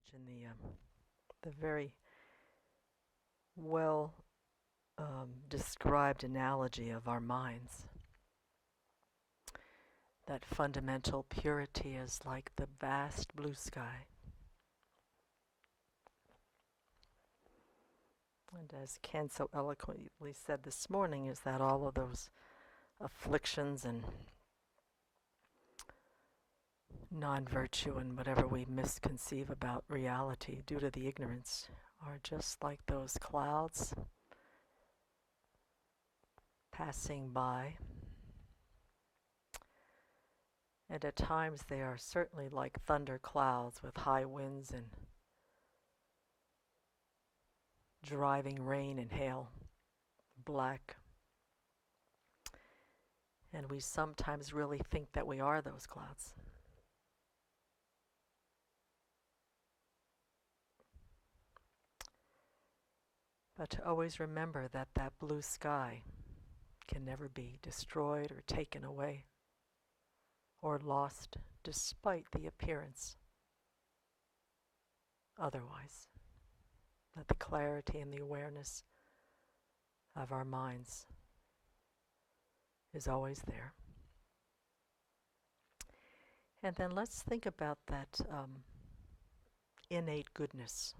passage in the very well described analogy of our minds. That fundamental purity is like the vast blue sky. And as Ken so eloquently said this morning, is that all of those afflictions and non-virtue and whatever we misconceive about reality due to the ignorance are just like those clouds passing by. And at times they are certainly like thunder clouds with high winds and driving rain and hail, black. And we sometimes really think that we are those clouds. But to always remember that that blue sky can never be destroyed or taken away or lost despite the appearance otherwise. That the clarity and the awareness of our minds is always there. And then let's think about that innate goodness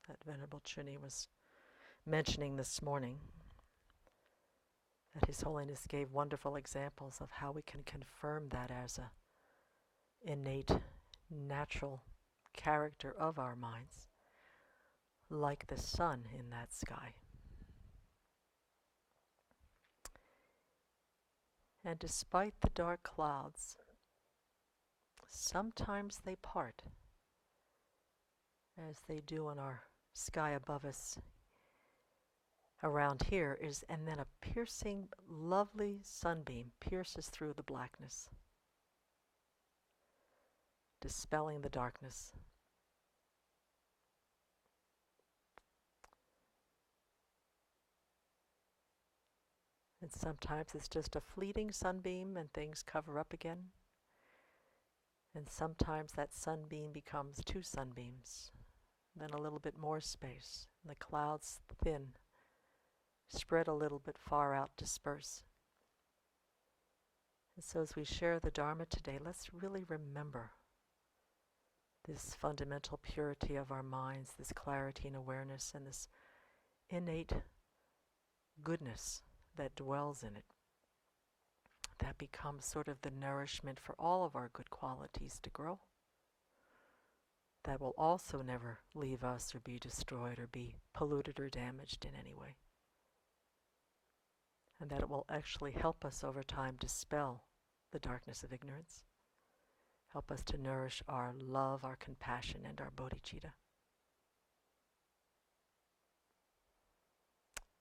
that Venerable Chuni was mentioning this morning, that His Holiness gave wonderful examples of how we can confirm that as a innate, natural character of our minds, like the sun in that sky. And despite the dark clouds, sometimes they part, as they do in our sky above us around here, and then a piercing, lovely sunbeam pierces through the blackness, dispelling the darkness. And sometimes it's just a fleeting sunbeam and things cover up again. And sometimes that sunbeam becomes two sunbeams, then a little bit more space, and the clouds thin, spread a little bit far out, disperse. And so as we share the Dharma today, let's really remember this fundamental purity of our minds, this clarity and awareness, and this innate goodness that dwells in it. That becomes sort of the nourishment for all of our good qualities to grow. That will also never leave us or be destroyed or be polluted or damaged in any way. And that it will actually help us over time dispel the darkness of ignorance, help us to nourish our love, our compassion, and our bodhicitta.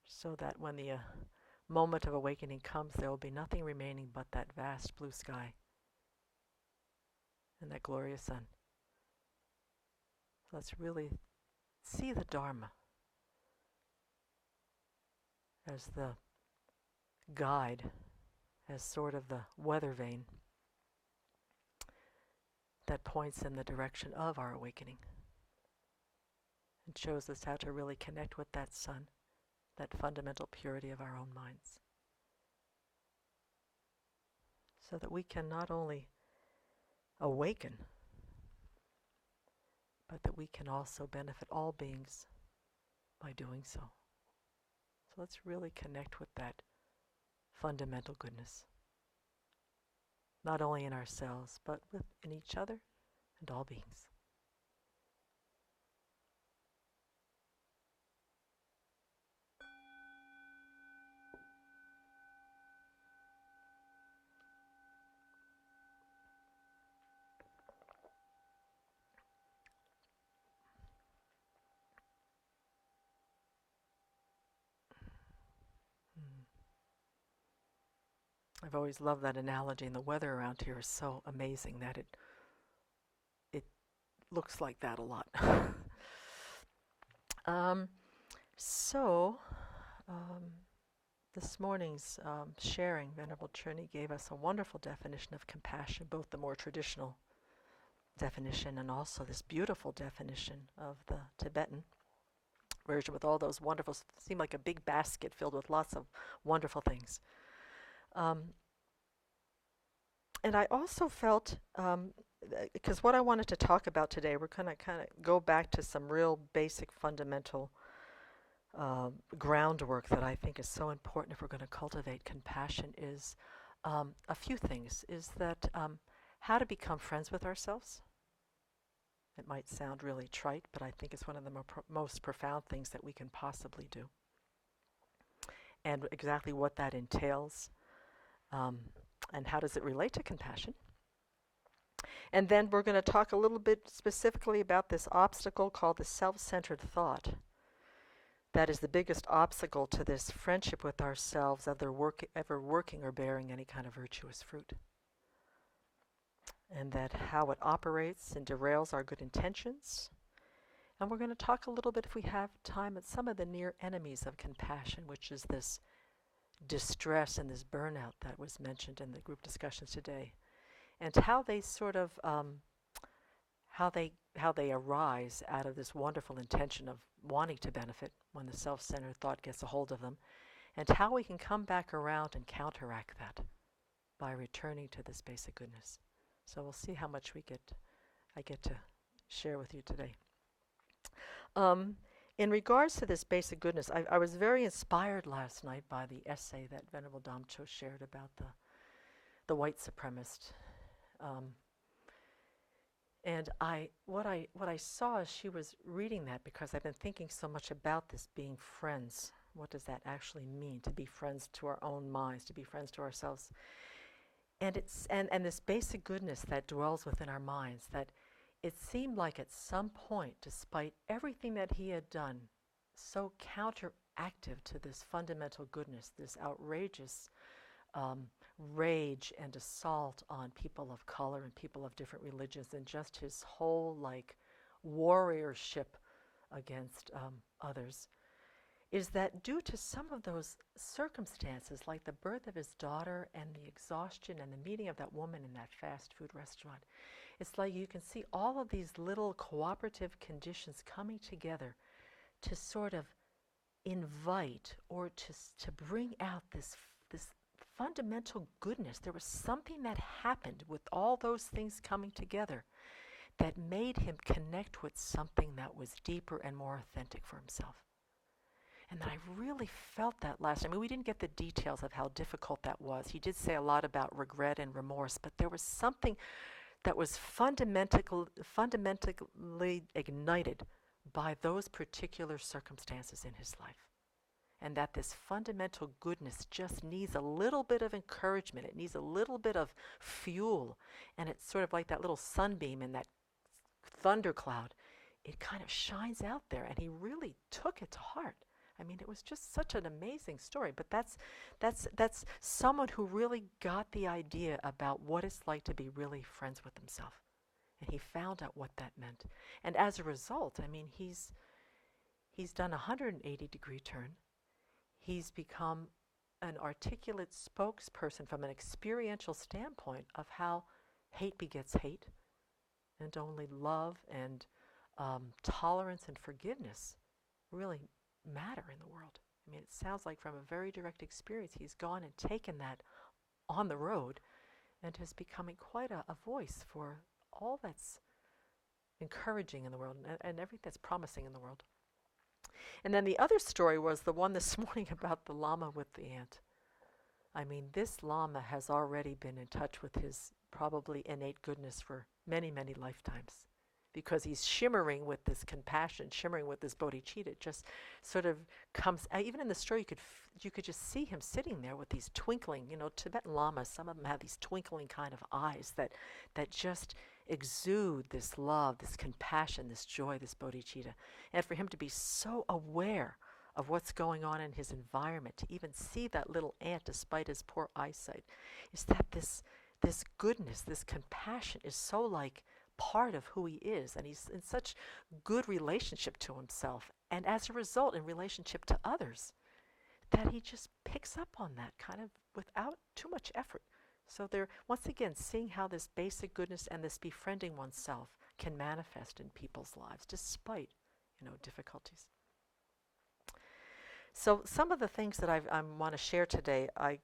So that when the moment of awakening comes, there will be nothing remaining but that vast blue sky and that glorious sun. Let's really see the Dharma as the guide, as sort of the weather vane that points in the direction of our awakening and shows us how to really connect with that sun, that fundamental purity of our own minds, so that we can not only awaken, but that we can also benefit all beings by doing so. So let's really connect with that fundamental goodness, not only in ourselves, but in each other and all beings. I've always loved that analogy, and the weather around here is so amazing that it looks like that a lot. So, this morning's sharing, Venerable Churni gave us a wonderful definition of compassion, both the more traditional definition and also this beautiful definition of the Tibetan version with all those wonderful, seemed like a big basket filled with lots of wonderful things. And I also felt, because what I wanted to talk about today, we're going to kind of go back to some real basic fundamental groundwork that I think is so important if we're going to cultivate compassion is a few things. Is that how to become friends with ourselves. It might sound really trite, but I think it's one of the most profound things that we can possibly do. And exactly what that entails, and how does it relate to compassion. And then we're going to talk a little bit specifically about this obstacle called the self-centered thought. That is the biggest obstacle to this friendship with ourselves ever working or bearing any kind of virtuous fruit. And that how it operates and derails our good intentions. And we're going to talk a little bit, if we have time, at some of the near enemies of compassion, which is this distress and this burnout that was mentioned in the group discussions today, and how they sort of how they arise out of this wonderful intention of wanting to benefit when the self-centered thought gets a hold of them, and how we can come back around and counteract that by returning to this basic goodness. So we'll see how much I get to share with you today. In regards to this basic goodness, I was very inspired last night by the essay that Venerable Damcho shared about the white supremacist. And what I saw as she was reading that, because I've been thinking so much about this being friends. What does that actually mean, to be friends to our own minds, to be friends to ourselves? And this basic goodness that dwells within our minds, that it seemed like at some point, despite everything that he had done, so counteractive to this fundamental goodness, this outrageous rage and assault on people of color and people of different religions, and just his whole warriorship against others, is that due to some of those circumstances, like the birth of his daughter and the exhaustion and the meeting of that woman in that fast food restaurant, it's like you can see all of these little cooperative conditions coming together to sort of invite or to bring out this fundamental goodness. There was something that happened with all those things coming together that made him connect with something that was deeper and more authentic for himself. And I really felt that last time. I mean, we didn't get the details of how difficult that was. He did say a lot about regret and remorse, but there was something that was fundamentally ignited by those particular circumstances in his life. And that this fundamental goodness just needs a little bit of encouragement. It needs a little bit of fuel. And it's sort of like that little sunbeam in that thundercloud. It kind of shines out there, and he really took it to heart. I mean, it was just such an amazing story. But that's someone who really got the idea about what it's like to be really friends with himself. And he found out what that meant. And as a result, I mean, he's done a 180-degree turn. He's become an articulate spokesperson from an experiential standpoint of how hate begets hate, and only love and tolerance and forgiveness really matter in the world. I mean, it sounds like from a very direct experience, he's gone and taken that on the road and is becoming quite a voice for all that's encouraging in the world and everything that's promising in the world. And then the other story was the one this morning about the Lama with the ant. I mean, this Lama has already been in touch with his probably innate goodness for many, many lifetimes, because he's shimmering with this compassion, shimmering with this bodhicitta. It just sort of comes, even in the story, you could just see him sitting there with these twinkling, Tibetan Lamas, some of them have these twinkling kind of eyes that just exude this love, this compassion, this joy, this bodhicitta. And for him to be so aware of what's going on in his environment, to even see that little ant despite his poor eyesight, is that this goodness, this compassion is so like part of who he is, and he's in such good relationship to himself, and as a result in relationship to others, that he just picks up on that kind of without too much effort. So they're, once again, seeing how this basic goodness and this befriending oneself can manifest in people's lives despite, difficulties. So some of the things that I want to share today, I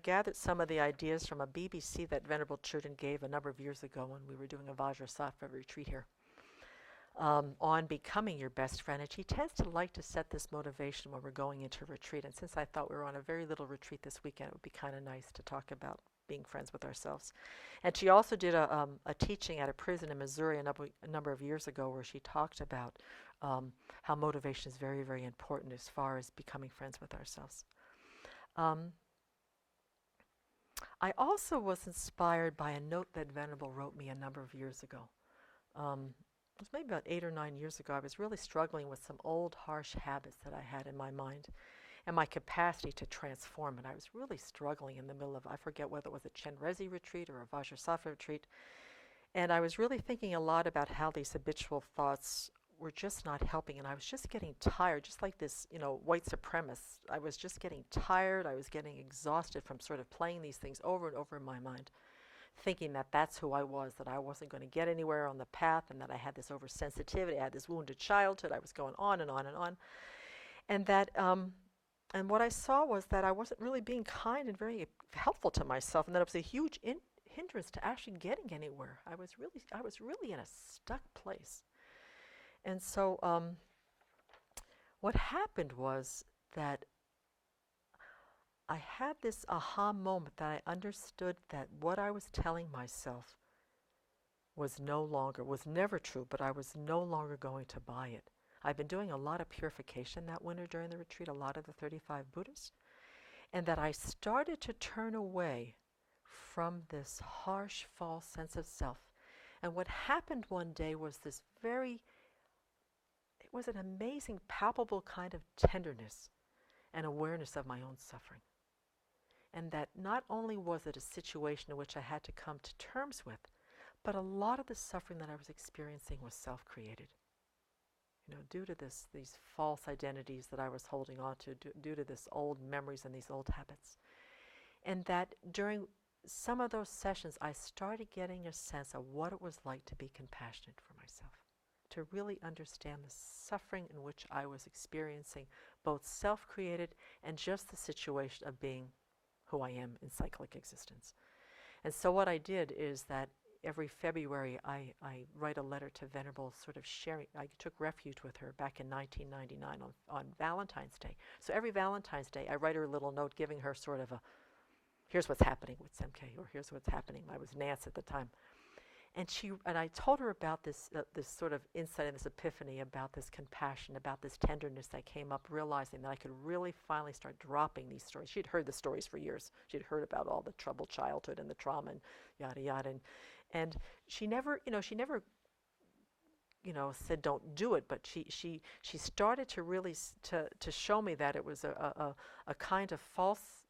gathered some of the ideas from a BBC that Venerable Churden gave a number of years ago when we were doing a Vajrasattva retreat here, on becoming your best friend. And she tends to like to set this motivation when we're going into retreat. And since I thought we were on a very little retreat this weekend, it would be kind of nice to talk about being friends with ourselves. And she also did a teaching at a prison in Missouri a number of years ago where she talked about how motivation is very, very important as far as becoming friends with ourselves. I also was inspired by a note that Venerable wrote me a number of years ago. It was maybe about 8 or 9 years ago. I was really struggling with some old, harsh habits that I had in my mind and my capacity to transform it. I was really struggling in the middle of, I forget whether it was a Chenrezig retreat or a Vajrasattva retreat. And I was really thinking a lot about how these habitual thoughts were just not helping. And I was just getting tired, just like this, white supremacist. I was just getting tired. I was getting exhausted from sort of playing these things over and over in my mind, thinking that that's who I was, that I wasn't going to get anywhere on the path, and that I had this oversensitivity, I had this wounded childhood. I was going on and on and on. And that, and what I saw was that I wasn't really being kind and very helpful to myself, and that it was a huge hindrance to actually getting anywhere. I was really in a stuck place. And so what happened was that I had this aha moment that I understood that what I was telling myself was never true, but I was no longer going to buy it. I've been doing a lot of purification that winter during the retreat, a lot of the 35 Buddhas, and that I started to turn away from this harsh, false sense of self. And what happened one day was it was an amazing, palpable kind of tenderness and awareness of my own suffering. And that not only was it a situation in which I had to come to terms with, but a lot of the suffering that I was experiencing was self-created. Due to these false identities that I was holding on to, due to this old memories and these old habits. And that during some of those sessions, I started getting a sense of what it was like to be compassionate for myself, to really understand the suffering in which I was experiencing, both self-created and just the situation of being who I am in cyclic existence. And so what I did is that every February I write a letter to Venerable, sort of sharing. I took refuge with her back in 1999 on Valentine's Day. So every Valentine's Day I write her a little note giving her sort of here's what's happening with Semke, or here's what's happening. I was Nance at the time. And I told her about this sort of insight and this epiphany about this compassion, about this tenderness that came up, realizing that I could really finally start dropping these stories. She'd heard the stories for years. She'd heard about all the troubled childhood and the trauma and yada yada. And she never said don't do it, but she started to really to show me that it was a kind of false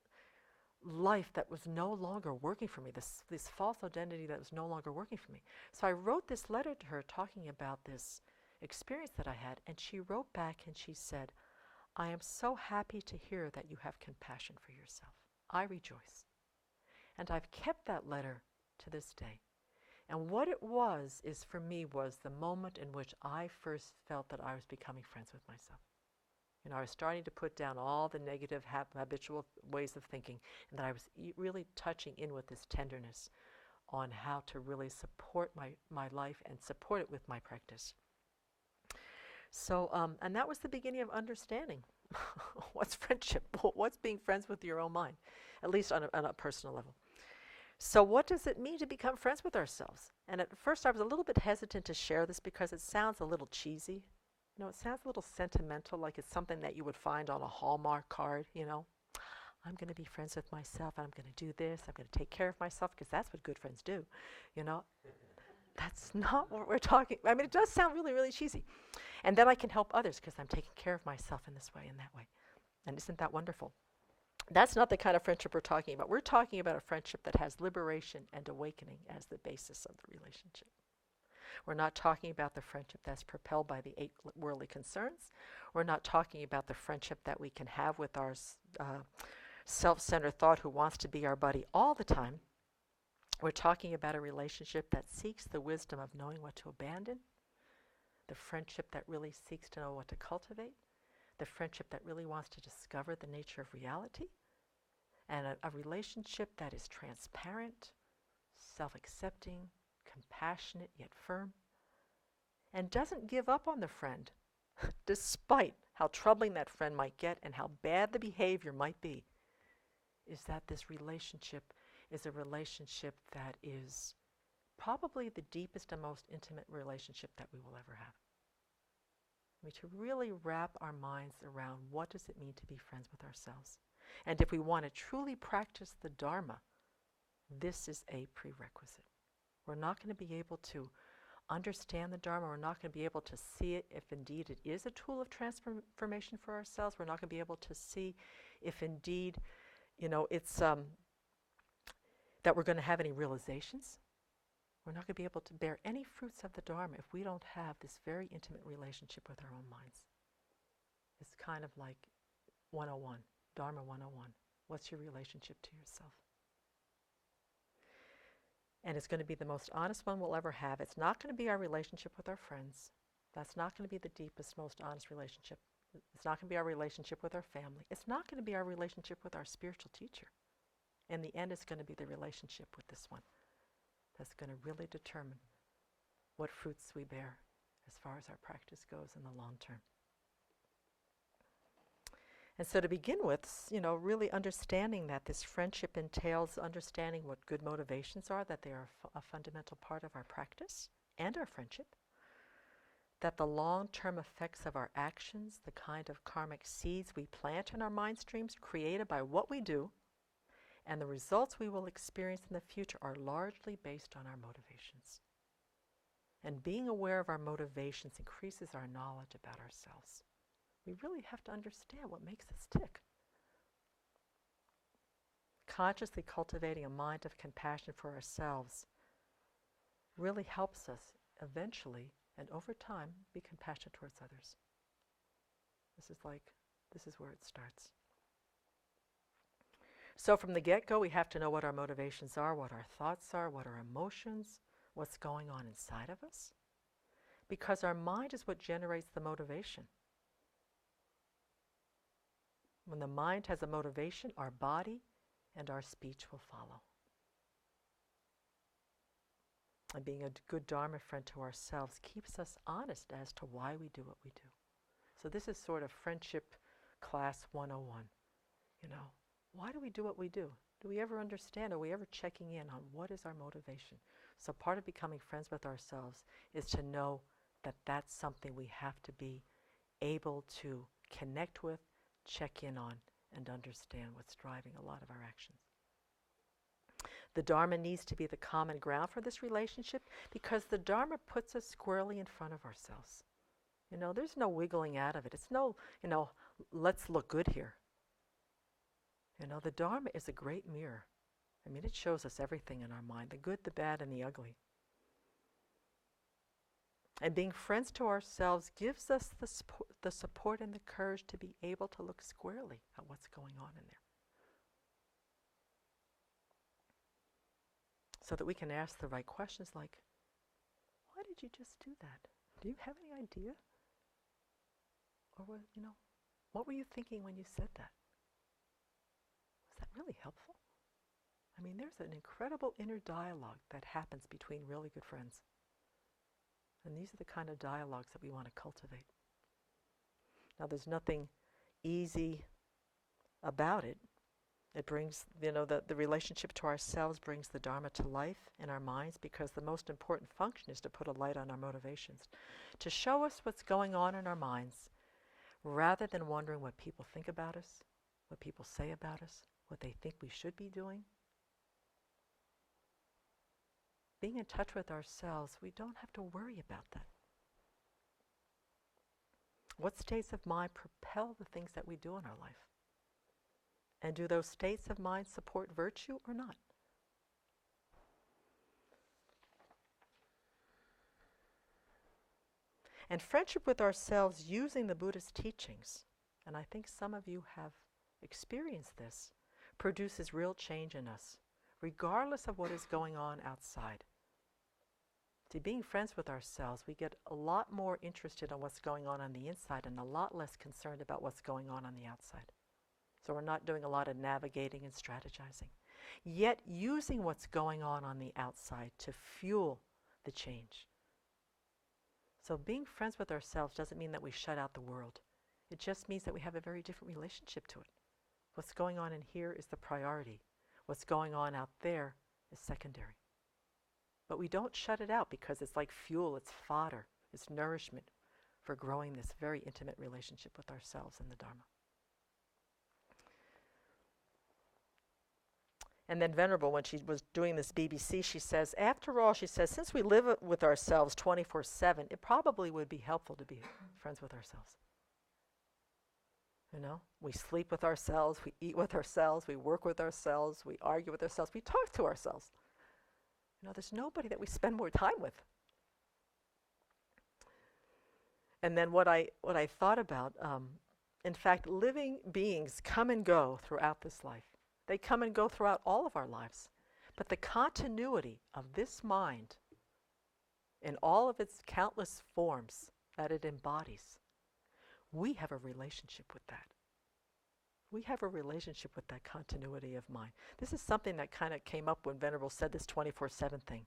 life that was no longer working for me, this false identity that was no longer working for me. So I wrote this letter to her talking about this experience that I had, and she wrote back and she said, I am so happy to hear that you have compassion for yourself. I rejoice. And I've kept that letter to this day. And what it was the moment in which I first felt that I was becoming friends with myself. I was starting to put down all the negative habitual ways of thinking, and that I was really touching in with this tenderness on how to really support my life and support it with my practice. So, and that was the beginning of understanding what's friendship, what's being friends with your own mind, at least on a personal level. So what does it mean to become friends with ourselves? And at first I was a little bit hesitant to share this because it sounds a little cheesy. It sounds a little sentimental, like it's something that you would find on a Hallmark card, I'm going to be friends with myself, and I'm going to do this, I'm going to take care of myself, because that's what good friends do, That's not what we're talking. I mean, it does sound really, really cheesy. And then I can help others because I'm taking care of myself in this way and that way. And isn't that wonderful? That's not the kind of friendship we're talking about. We're talking about a friendship that has liberation and awakening as the basis of the relationship. We're not talking about the friendship that's propelled by the 8 worldly concerns. We're not talking about the friendship that we can have with our self-centered thought who wants to be our buddy all the time. We're talking about a relationship that seeks the wisdom of knowing what to abandon, the friendship that really seeks to know what to cultivate, the friendship that really wants to discover the nature of reality, and a relationship that is transparent, self-accepting, compassionate yet firm, and doesn't give up on the friend, despite how troubling that friend might get and how bad the behavior might be, is that this relationship is a relationship that is probably the deepest and most intimate relationship that we will ever have. I mean, to really wrap our minds around what does it mean to be friends with ourselves. And if we want to truly practice the Dharma, this is a prerequisite. We're not going to be able to understand the Dharma. We're not going to be able to see it if indeed it is a tool of transformation for ourselves. We're not going to be able to see if indeed, it's that we're going to have any realizations. We're not going to be able to bear any fruits of the Dharma if we don't have this very intimate relationship with our own minds. It's kind of like 101, Dharma 101. What's your relationship to yourself? And it's going to be the most honest one we'll ever have. It's not going to be our relationship with our friends. That's not going to be the deepest, most honest relationship. It's not going to be our relationship with our family. It's not going to be our relationship with our spiritual teacher. In the end, it's going to be the relationship with this one that's going to really determine what fruits we bear as far as our practice goes in the long term. And so to begin with, really understanding that this friendship entails understanding what good motivations are, that they are a fundamental part of our practice and our friendship, that the long-term effects of our actions, the kind of karmic seeds we plant in our mind streams created by what we do, and the results we will experience in the future are largely based on our motivations. And being aware of our motivations increases our knowledge about ourselves. We really have to understand what makes us tick. Consciously cultivating a mind of compassion for ourselves really helps us eventually and over time be compassionate towards others. This is where it starts. So from the get-go, we have to know what our motivations are, what our thoughts are, what our emotions, what's going on inside of us. Because our mind is what generates the motivation. When the mind has a motivation, our body and our speech will follow. And being a good Dharma friend to ourselves keeps us honest as to why we do what we do. So this is sort of friendship class 101. Why do we do what we do? Do we ever understand? Are we ever checking in on what is our motivation? So part of becoming friends with ourselves is to know that that's something we have to be able to connect with, check in on, and understand what's driving a lot of our actions. The Dharma needs to be the common ground for this relationship because the Dharma puts us squarely in front of ourselves. There's no wiggling out of it. It's no, let's look good here. The Dharma is a great mirror. I mean, it shows us everything in our mind, the good, the bad, and the ugly. And being friends to ourselves gives us the support and the courage to be able to look squarely at what's going on in there. So that we can ask the right questions like, why did you just do that? Do you have any idea? Or, what were you thinking when you said that? Was that really helpful? I mean, there's an incredible inner dialogue that happens between really good friends. And these are the kind of dialogues that we want to cultivate. Now, there's nothing easy about it. It brings, the relationship to ourselves brings the Dharma to life in our minds because the most important function is to put a light on our motivations, to show us what's going on in our minds, rather than wondering what people think about us, what people say about us, what they think we should be doing. Being in touch with ourselves, we don't have to worry about that. What states of mind propel the things that we do in our life? And do those states of mind support virtue or not? And friendship with ourselves using the Buddha's teachings, and I think some of you have experienced this, produces real change in us, regardless of what is going on outside. See, being friends with ourselves, we get a lot more interested in what's going on the inside and a lot less concerned about what's going on the outside. So we're not doing a lot of navigating and strategizing, yet using what's going on the outside to fuel the change. So being friends with ourselves doesn't mean that we shut out the world. It just means that we have a very different relationship to it. What's going on in here is the priority. What's going on out there is secondary. But we don't shut it out because it's like fuel, it's fodder, it's nourishment for growing this very intimate relationship with ourselves and the Dharma. And then Venerable, when she was doing this BBC, she says, after all, she says, since we live with ourselves 24/7, it probably would be helpful to be friends with ourselves. You know, we sleep with ourselves, we eat with ourselves, we work with ourselves, we argue with ourselves, we talk to ourselves. You know, there's nobody that we spend more time with. And then what I thought about, in fact, living beings come and go throughout this life. They come and go throughout all of our lives. But the continuity of this mind in all of its countless forms that it embodies, we have a relationship with that. We have a relationship with that continuity of mind. This is something that kind of came up when Venerable said this 24/7 thing.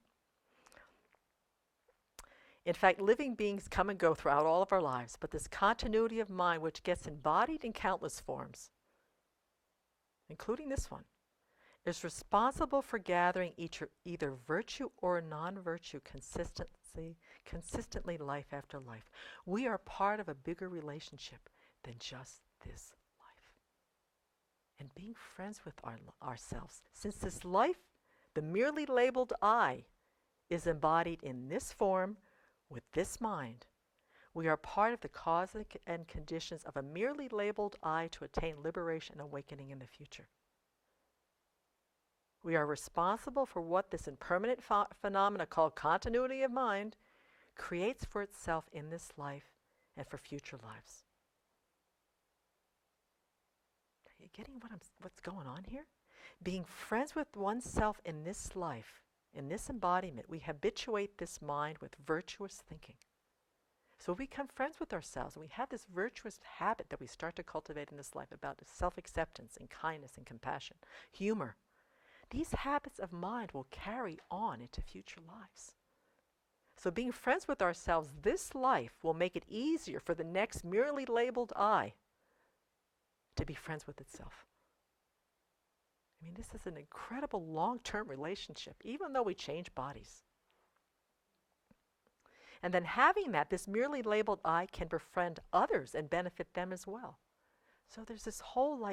In fact, living beings come and go throughout all of our lives, but this continuity of mind, which gets embodied in countless forms, including this one, is responsible for gathering either virtue or non-virtue consistently life after life. We are part of a bigger relationship than just this life. And being friends with ourselves, since this life, the merely labeled I, is embodied in this form with this mind, we are part of the cause and conditions of a merely labeled I to attain liberation and awakening in the future. We are responsible for what this impermanent phenomena called continuity of mind creates for itself in this life and for future lives. Are you getting what's going on here? Being friends with oneself in this life, in this embodiment, we habituate this mind with virtuous thinking. So we become friends with ourselves, and we have this virtuous habit that we start to cultivate in this life about self-acceptance and kindness and compassion, humor. These habits of mind will carry on into future lives. So being friends with ourselves this life will make it easier for the next merely labeled I to be friends with itself. I mean, this is an incredible long-term relationship, even though we change bodies. And then having that, this merely labeled I can befriend others and benefit them as well. So there's this whole,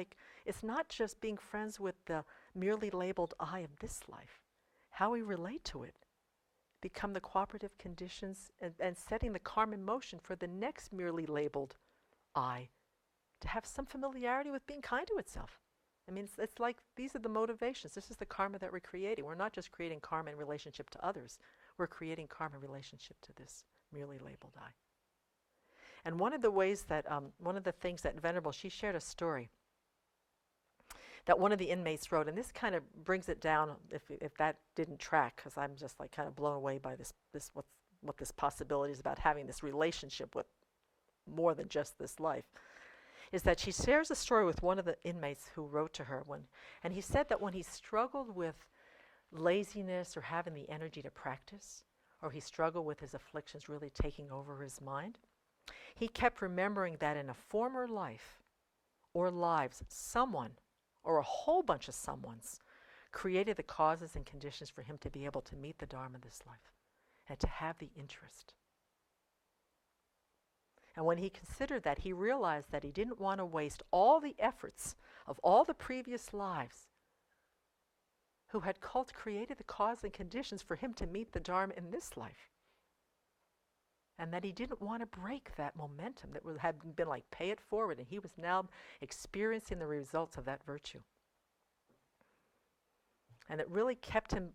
it's not just being friends with the merely labeled I of this life. How we relate to it become the cooperative conditions and setting the karma in motion for the next merely labeled I to have some familiarity with being kind to itself. I mean, it's like these are the motivations. This is the karma that we're creating. We're not just creating karma in relationship to others. We're creating karma in relationship to this merely labeled I. And one of the ways that, one of the things that Venerable, she shared a story that one of the inmates wrote, and this kind of brings it down if that didn't track, because I'm just kind of blown away by this what this possibility is about having this relationship with more than just this life, is that she shares a story with one of the inmates who wrote to her, and he said that when he struggled with laziness or having the energy to practice, or he struggled with his afflictions really taking over his mind, he kept remembering that in a former life or lives, someone or a whole bunch of someones created the causes and conditions for him to be able to meet the Dharma this life and to have the interest. And when he considered that, he realized that he didn't want to waste all the efforts of all the previous lives who had created the cause and conditions for him to meet the Dharma in this life. And that he didn't want to break that momentum that had been pay it forward, and he was now experiencing the results of that virtue. And it really kept him,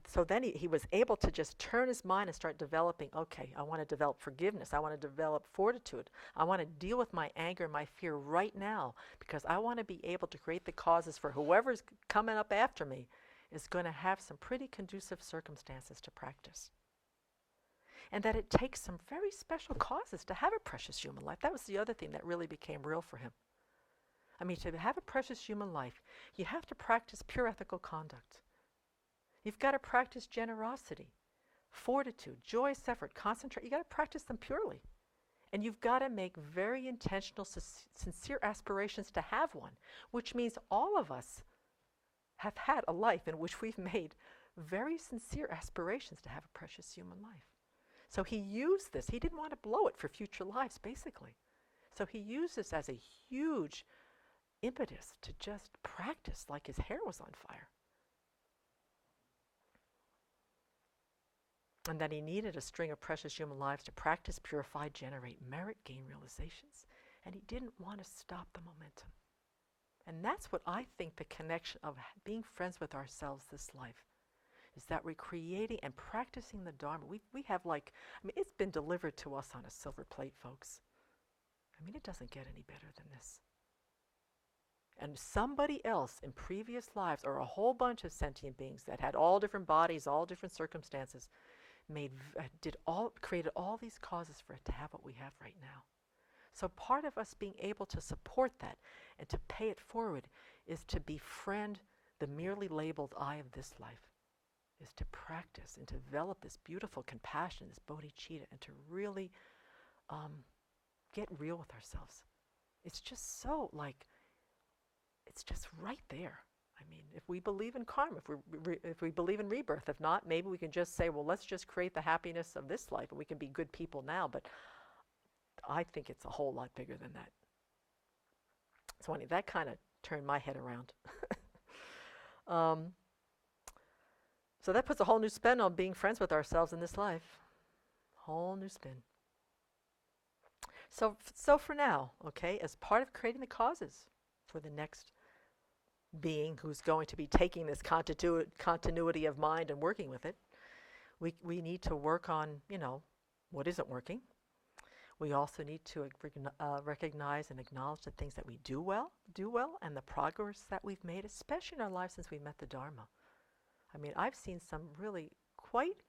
so then he was able to just turn his mind and start developing, okay, I want to develop forgiveness. I want to develop fortitude. I want to deal with my anger and my fear right now because I want to be able to create the causes for whoever's coming up after me is going to have some pretty conducive circumstances to practice. And that it takes some very special causes to have a precious human life. That was the other thing that really became real for him. I mean, to have a precious human life, you have to practice pure ethical conduct. You've got to practice generosity, fortitude, joyous effort, concentrate. You've got to practice them purely. And you've got to make very intentional, sincere aspirations to have one, which means all of us have had a life in which we've made very sincere aspirations to have a precious human life. So he used this. He didn't want to blow it for future lives, basically. So he used this as a huge impetus to just practice like his hair was on fire. And that he needed a string of precious human lives to practice, purify, generate merit, gain realizations. And he didn't want to stop the momentum. And that's what I think the connection of being friends with ourselves this life is, that we're creating and practicing the Dharma. We have it's been delivered to us on a silver plate, folks. I mean, it doesn't get any better than this. And somebody else in previous lives, or a whole bunch of sentient beings that had all different bodies, all different circumstances, created all these causes for it to have what we have right now. So part of us being able to support that and to pay it forward is to befriend the merely labeled I of this life, is to practice and to develop this beautiful compassion, this bodhicitta, and to really get real with ourselves. It's just so it's just right there. I mean, if we believe in karma, if we believe in rebirth, if not, maybe we can just say, well, let's just create the happiness of this life and we can be good people now. But I think it's a whole lot bigger than that. So anyway, that kind of turned my head around. So that puts a whole new spin on being friends with ourselves in this life. Whole new spin. So for now, okay, as part of creating the causes for the next being who's going to be taking this continuity of mind and working with it, we need to work on, what isn't working. We also need to recognize and acknowledge the things that we do well, and the progress that we've made, especially in our lives since we met the Dharma. I mean, I've seen some really quite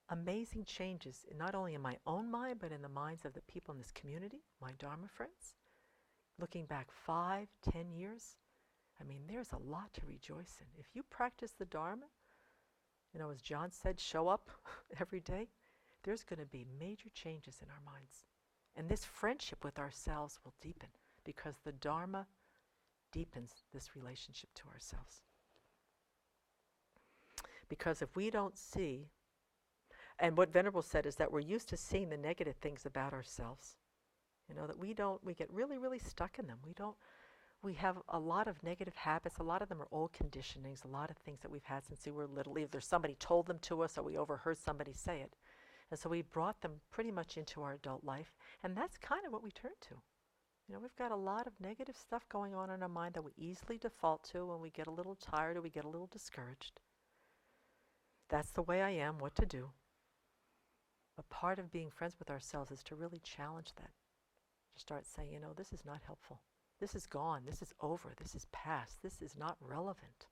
amazing changes, not only in my own mind, but in the minds of the people in this community, my Dharma friends. Looking back 5, 10 years, I mean, there's a lot to rejoice in. If you practice the Dharma, as John said, show up every day, there's going to be major changes in our minds. And this friendship with ourselves will deepen because the Dharma deepens this relationship to ourselves. Because if we don't see, and what Venerable said is that we're used to seeing the negative things about ourselves, that we get really, really stuck in them. We have a lot of negative habits. A lot of them are old conditionings, a lot of things that we've had since we were little. Either somebody told them to us or we overheard somebody say it. And so we brought them pretty much into our adult life. And that's kind of what we turn to. We've got a lot of negative stuff going on in our mind that we easily default to when we get a little tired or we get a little discouraged. That's the way I am, what to do. But part of being friends with ourselves is to really challenge that. To start saying, this is not helpful. This is gone. This is over. This is past. This is not relevant.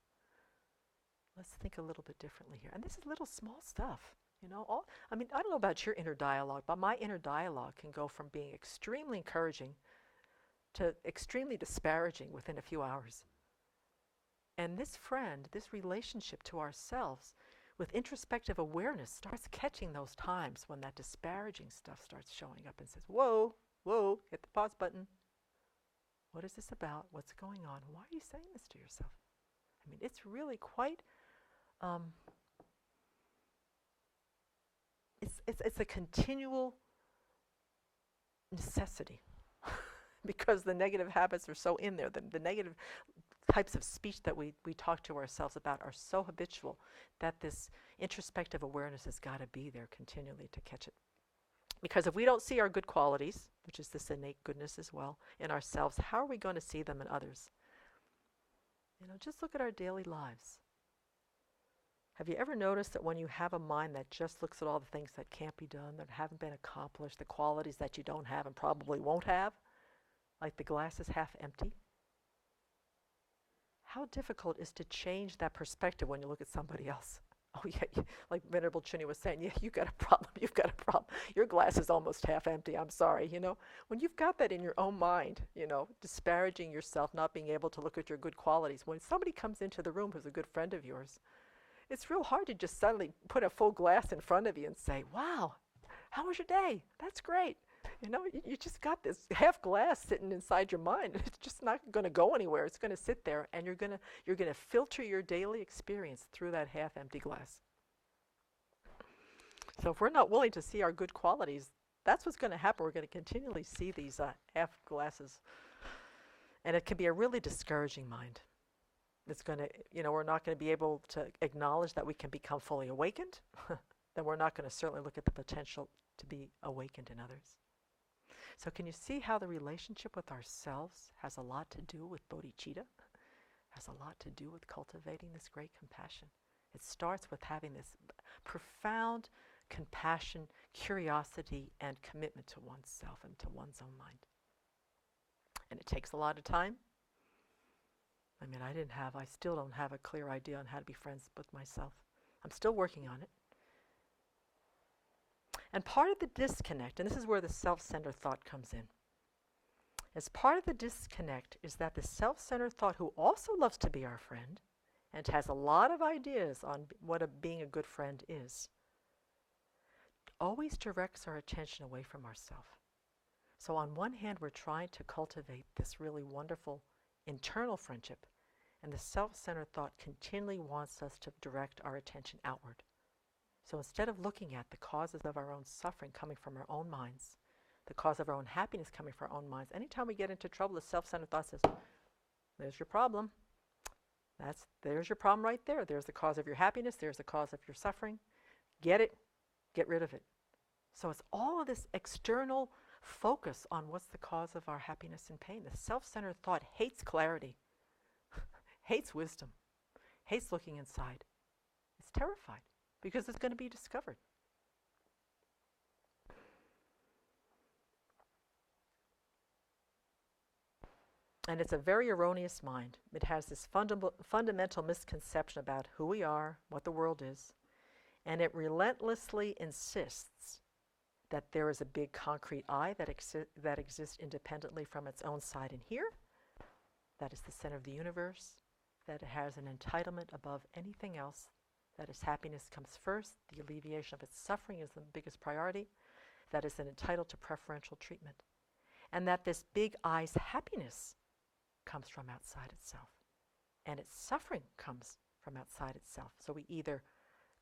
Let's think a little bit differently here. And this is little small stuff. I don't know about your inner dialogue, but my inner dialogue can go from being extremely encouraging to extremely disparaging within a few hours. And this relationship to ourselves with introspective awareness starts catching those times when that disparaging stuff starts showing up and says, whoa, hit the pause button. What is this about? What's going on? Why are you saying this to yourself? I mean, it's really quite, it's a continual necessity because the negative habits are so in there. The negative types of speech that we talk to ourselves about are so habitual that this introspective awareness has got to be there continually to catch it. Because if we don't see our good qualities, which is this innate goodness as well, in ourselves, how are we going to see them in others? Just look at our daily lives. Have you ever noticed that when you have a mind that just looks at all the things that can't be done, that haven't been accomplished, the qualities that you don't have and probably won't have, like the glass is half empty? how difficult it is to change that perspective when you look at somebody else. Oh yeah, like Venerable Chuni was saying, yeah, you got a problem, you've got a problem. Your glass is almost half empty, I'm sorry, When you've got that in your own mind, disparaging yourself, not being able to look at your good qualities. When somebody comes into the room who's a good friend of yours, it's real hard to just suddenly put a full glass in front of you and say, wow, how was your day? That's great. You just got this half glass sitting inside your mind. It's just not going to go anywhere. It's going to sit there, and you're going to filter your daily experience through that half-empty glass. So if we're not willing to see our good qualities, that's what's going to happen. We're going to continually see these half glasses, and it can be a really discouraging mind. It's going to, we're not going to be able to acknowledge that we can become fully awakened. Then we're not going to certainly look at the potential to be awakened in others. So can you see how the relationship with ourselves has a lot to do with bodhicitta? Has a lot to do with cultivating this great compassion. It starts with having this profound compassion, curiosity, and commitment to oneself and to one's own mind. And it takes a lot of time. I mean, I still don't have a clear idea on how to be friends with myself. I'm still working on it. And part of the disconnect, and this is where the self-centered thought comes in, as part of the disconnect is that the self-centered thought, who also loves to be our friend and has a lot of ideas on what being a good friend is, always directs our attention away from ourselves. So on one hand, we're trying to cultivate this really wonderful internal friendship, and the self-centered thought continually wants us to direct our attention outward. So instead of looking at the causes of our own suffering coming from our own minds, the cause of our own happiness coming from our own minds, anytime we get into trouble, the self-centered thought says, there's your problem. There's your problem right there. There's the cause of your happiness. There's the cause of your suffering. Get it. Get rid of it. So it's all of this external focus on what's the cause of our happiness and pain. The self-centered thought hates clarity, hates wisdom, hates looking inside. It's terrified because it's going to be discovered. And it's a very erroneous mind. It has this fundamental misconception about who we are, what the world is, and it relentlessly insists that there is a big concrete I that exists independently from its own side in here, that is the center of the universe, that it has an entitlement above anything else, that its happiness comes first, the alleviation of its suffering is the biggest priority, that is entitled to preferential treatment, and that this big I's happiness comes from outside itself, and its suffering comes from outside itself. So we either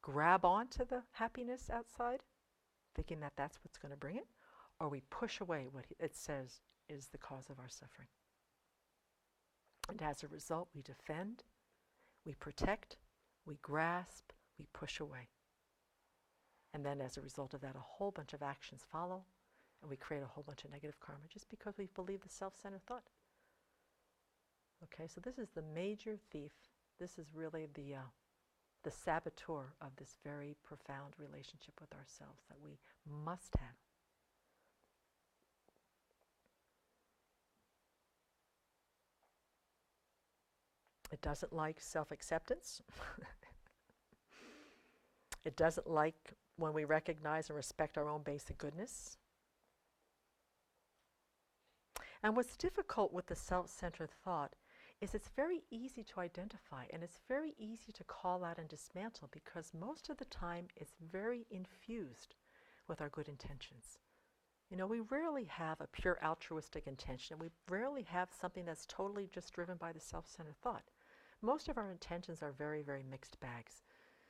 grab onto the happiness outside, thinking that that's what's going to bring it, or we push away what it says is the cause of our suffering. And as a result, we defend, we protect, we grasp, we push away. And then as a result of that, a whole bunch of actions follow, and we create a whole bunch of negative karma just because we believe the self-centered thought. Okay, so this is the major thief. This is really the saboteur of this very profound relationship with ourselves that we must have. It doesn't like self-acceptance. It doesn't like when we recognize and respect our own basic goodness. And what's difficult with the self-centered thought is it's very easy to identify, and it's very easy to call out and dismantle, because most of the time it's very infused with our good intentions. We rarely have a pure altruistic intention. We rarely have something that's totally just driven by the self-centered thought. Most of our intentions are very, very mixed bags.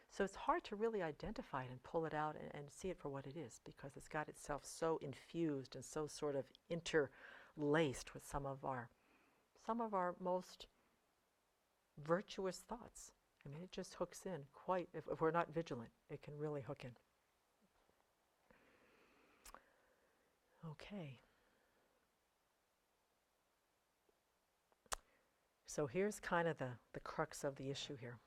So it's hard to really identify it and pull it out and see it for what it is, because it's got itself so infused and so sort of interlaced with some of our most virtuous thoughts. I mean, it just hooks in quite, if we're not vigilant, it can really hook in. Okay. So here's kind of the crux of the issue here.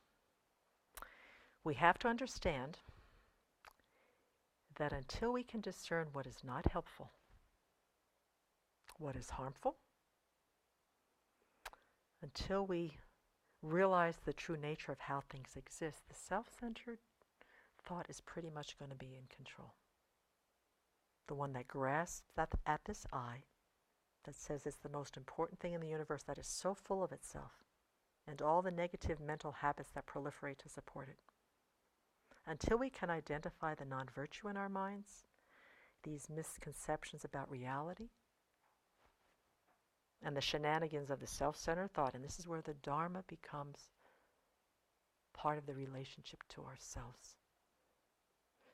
We have to understand that until we can discern what is not helpful, what is harmful, until we realize the true nature of how things exist, the self-centered thought is pretty much going to be in control. The one that grasps that at this eye, that says it's the most important thing in the universe, that is so full of itself, and all the negative mental habits that proliferate to support it. Until we can identify the non-virtue in our minds, these misconceptions about reality, and the shenanigans of the self-centered thought, and this is where the Dharma becomes part of the relationship to ourselves.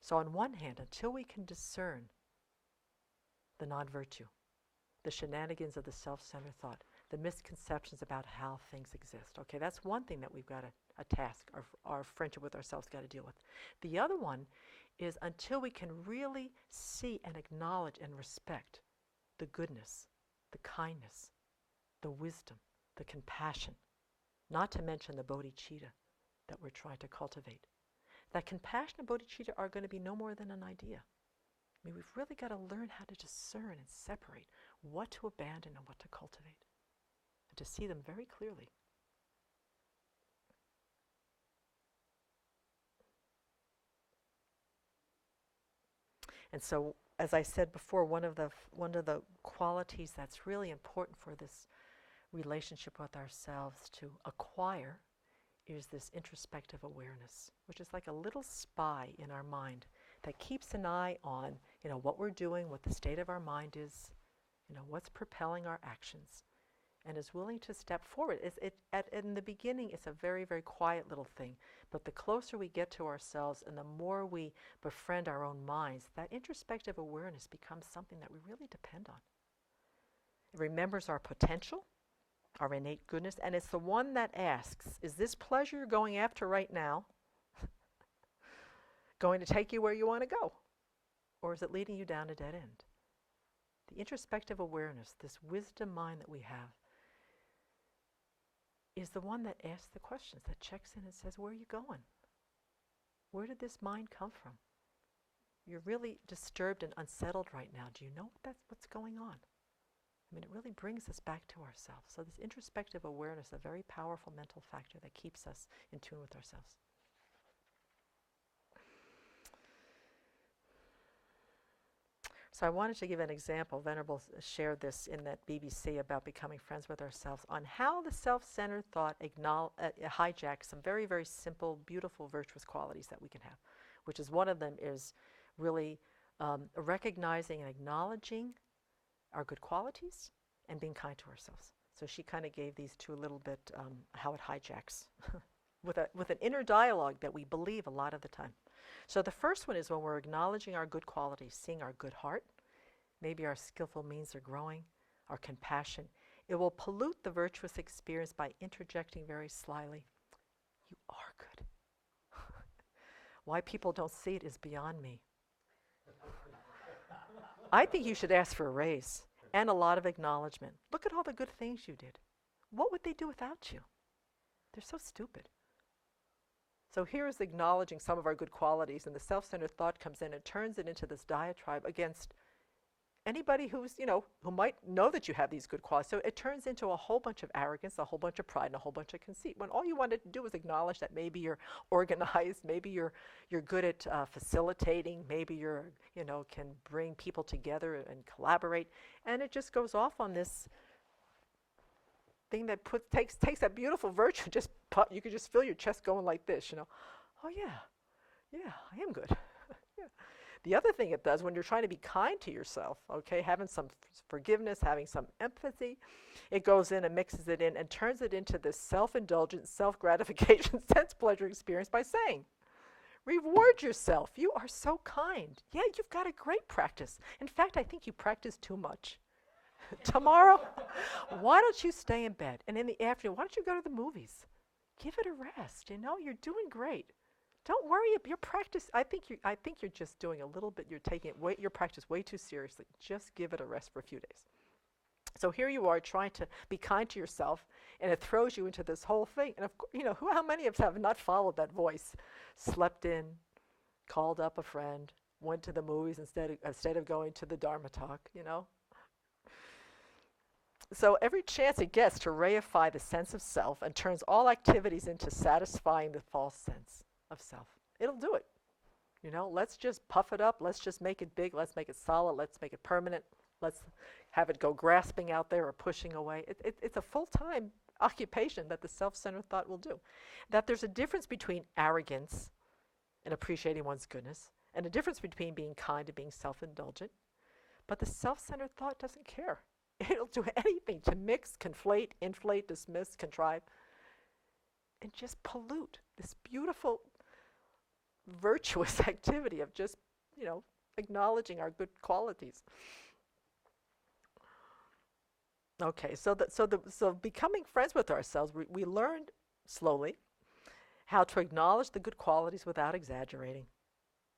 So on one hand, until we can discern the non-virtue, the shenanigans of the self-centered thought, the misconceptions about how things exist. Okay, that's one thing that we've got a task, our friendship with ourselves got to deal with. The other one is until we can really see and acknowledge and respect the goodness, the kindness, the wisdom, the compassion, not to mention the bodhicitta that we're trying to cultivate. That compassion and bodhicitta are going to be no more than an idea. I mean, we've really got to learn how to discern and separate what to abandon and what to cultivate, and to see them very clearly. And so, as I said before, one of the qualities that's really important for this relationship with ourselves to acquire is this introspective awareness, which is like a little spy in our mind that keeps an eye on, what we're doing, what the state of our mind is, what's propelling our actions, and is willing to step forward. In the beginning, it's a very, very quiet little thing, but the closer we get to ourselves and the more we befriend our own minds, that introspective awareness becomes something that we really depend on. It remembers our potential, our innate goodness, and it's the one that asks, is this pleasure you're going after right now going to take you where you want to go? Or is it leading you down a dead end? The introspective awareness, this wisdom mind that we have, is the one that asks the questions, that checks in and says, where are you going? Where did this mind come from? You're really disturbed and unsettled right now. Do you know what's going on? I mean, it really brings us back to ourselves. So this introspective awareness is a very powerful mental factor that keeps us in tune with ourselves. So I wanted to give an example. Venerable shared this in that BBC about becoming friends with ourselves, on how the self-centered thought hijacks some very, very simple, beautiful, virtuous qualities that we can have, which is one of them is really recognizing and acknowledging our good qualities and being kind to ourselves. So she kind of gave these two a little bit how it hijacks with an inner dialogue that we believe a lot of the time. So the first one is when we're acknowledging our good qualities, seeing our good heart, maybe our skillful means are growing, our compassion. It will pollute the virtuous experience by interjecting very slyly, you are good. Why people don't see it is beyond me. I think you should ask for a raise and a lot of acknowledgement. Look at all the good things you did. What would they do without you? They're so stupid. So here is acknowledging some of our good qualities, and the self-centered thought comes in and turns it into this diatribe against anybody who's, who might know that you have these good qualities. So it turns into a whole bunch of arrogance, a whole bunch of pride, and a whole bunch of conceit, when all you wanted to do was acknowledge that maybe you're organized, maybe you're good at facilitating, maybe you're, can bring people together and collaborate, and it just goes off on this thing that takes that beautiful virtue, you could just feel your chest going like this, oh yeah, I am good. Yeah. The other thing it does when you're trying to be kind to yourself, okay, having some forgiveness, having some empathy, it goes in and mixes it in and turns it into this self-indulgent, self-gratification, sense-pleasure experience by saying, reward yourself. You are so kind. Yeah, you've got a great practice. In fact, I think you practice too much. Tomorrow, why don't you stay in bed? And in the afternoon, why don't you go to the movies? Give it a rest. You're doing great. Don't worry about your practice. I think you're just doing a little bit. You're taking your practice way too seriously. Just give it a rest for a few days. So here you are trying to be kind to yourself, and it throws you into this whole thing. And how many of us have not followed that voice? Slept in, called up a friend, went to the movies instead of going to the Dharma talk. So every chance it gets to reify the sense of self and turns all activities into satisfying the false sense of self. It'll do it. Let's just puff it up. Let's just make it big. Let's make it solid. Let's make it permanent. Let's have it go grasping out there or pushing away. It's a full-time occupation that the self-centered thought will do. That there's a difference between arrogance and appreciating one's goodness, and a difference between being kind and being self-indulgent. But the self-centered thought doesn't care. It'll do anything to mix, conflate, inflate, dismiss, contrive, and just pollute this beautiful, virtuous activity of just, acknowledging our good qualities. Okay, so becoming friends with ourselves, we learned slowly how to acknowledge the good qualities without exaggerating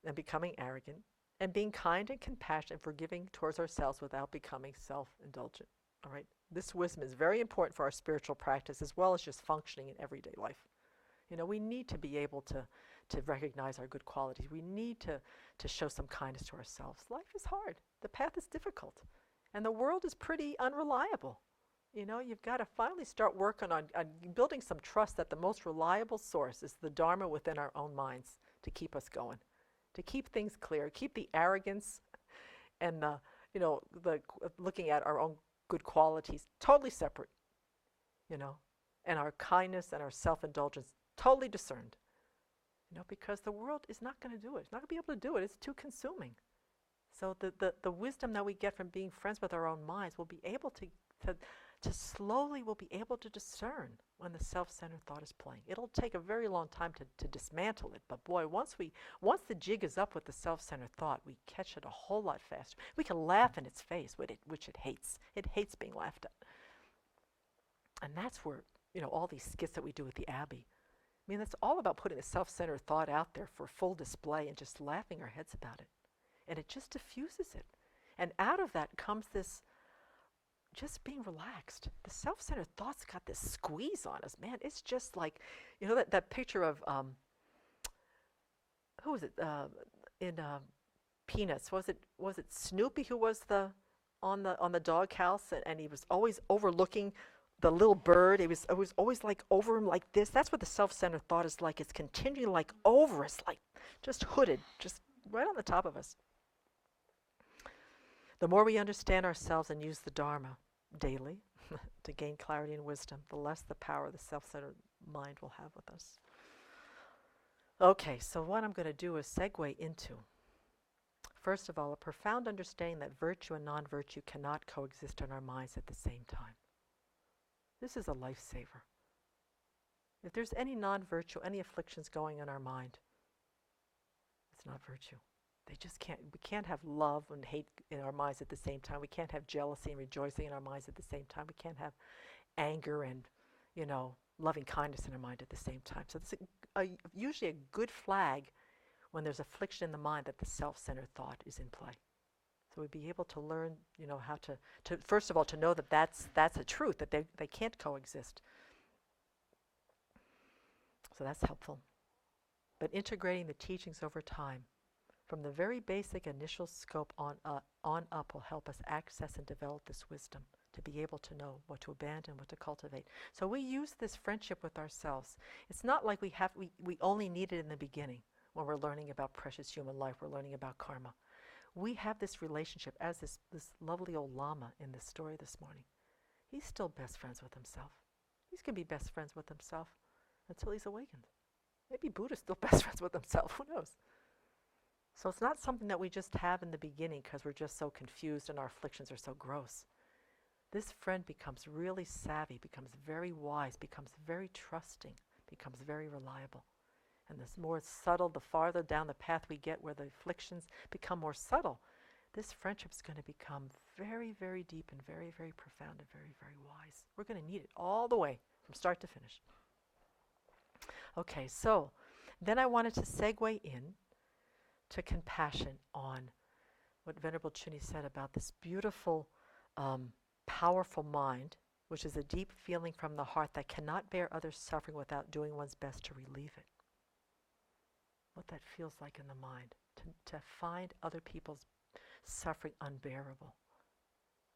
and becoming arrogant, and being kind and compassionate and forgiving towards ourselves without becoming self-indulgent. All right, this wisdom is very important for our spiritual practice as well as just functioning in everyday life. We need to be able to recognize our good qualities. We need to show some kindness to ourselves. Life is hard. The path is difficult. And the world is pretty unreliable. You've got to finally start working on building some trust that the most reliable source is the Dharma within our own minds to keep us going, to keep things clear, keep the arrogance and the looking at our own good qualities totally separate, and our kindness and our self-indulgence totally discerned, because the world is not going to do it. It's not going to be able to do it. It's too consuming. So the wisdom that we get from being friends with our own minds will be able to slowly will be able to discern when the self-centered thought is playing. It'll take a very long time to dismantle it, but boy, once the jig is up with the self-centered thought, we catch it a whole lot faster. We can laugh in its face, which it hates. It hates being laughed at. And that's where, all these skits that we do at the Abbey, that's all about putting the self-centered thought out there for full display and just laughing our heads about it. And it just diffuses it. And out of that comes this just being relaxed. The self-centered thought's got this squeeze on us, man. It's just like, that picture of, who was it, in Peanuts? Was it Snoopy who was on the doghouse, and he was always overlooking the little bird? It was always like over him like this. That's what the self-centered thought is like. It's continually like over us, like just hooded, just right on the top of us. The more we understand ourselves and use the Dharma daily to gain clarity and wisdom, the less the power the self-centered mind will have with us. Okay, so what I'm going to do is segue into, first of all, a profound understanding that virtue and non-virtue cannot coexist in our minds at the same time. This is a lifesaver. If there's any non-virtue, any afflictions going in our mind, it's not virtue. They just can't. We can't have love and hate in our minds at the same time. We can't have jealousy and rejoicing in our minds at the same time. We can't have anger and, loving kindness in our mind at the same time. So this is usually a good flag when there's affliction in the mind that the self-centered thought is in play. So we'd be able to learn, how to first of all, to know that that's a truth, that they can't coexist. So that's helpful. But integrating the teachings over time, from the very basic initial scope on up will help us access and develop this wisdom to be able to know what to abandon, what to cultivate. So we use this friendship with ourselves. It's not like we only need it in the beginning when we're learning about precious human life, we're learning about karma. We have this relationship as this lovely old Lama in this story this morning. He's still best friends with himself. He's going to be best friends with himself until he's awakened. Maybe Buddha's still best friends with himself, who knows? So it's not something that we just have in the beginning because we're just so confused and our afflictions are so gross. This friend becomes really savvy, becomes very wise, becomes very trusting, becomes very reliable. And the more subtle, the farther down the path we get where the afflictions become more subtle, this friendship is going to become very, very deep and very, very profound and very, very wise. We're going to need it all the way from start to finish. Okay, so then I wanted to segue in to compassion on what Venerable Chuni said about this beautiful, powerful mind, which is a deep feeling from the heart that cannot bear others' suffering without doing one's best to relieve it. What that feels like in the mind, to find other people's suffering unbearable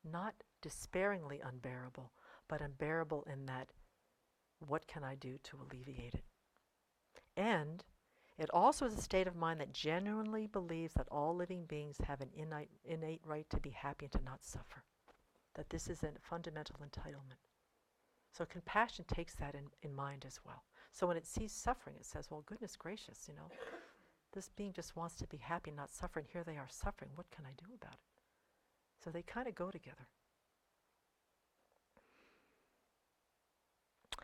not despairingly unbearable, but unbearable in that, what can I do to alleviate it? And it also is a state of mind that genuinely believes that all living beings have an innate right to be happy and to not suffer, that this is a fundamental entitlement. So compassion takes that in mind as well. So when it sees suffering, it says, well, goodness gracious, this being just wants to be happy, not suffer, and here they are suffering. What can I do about it? So they kind of go together.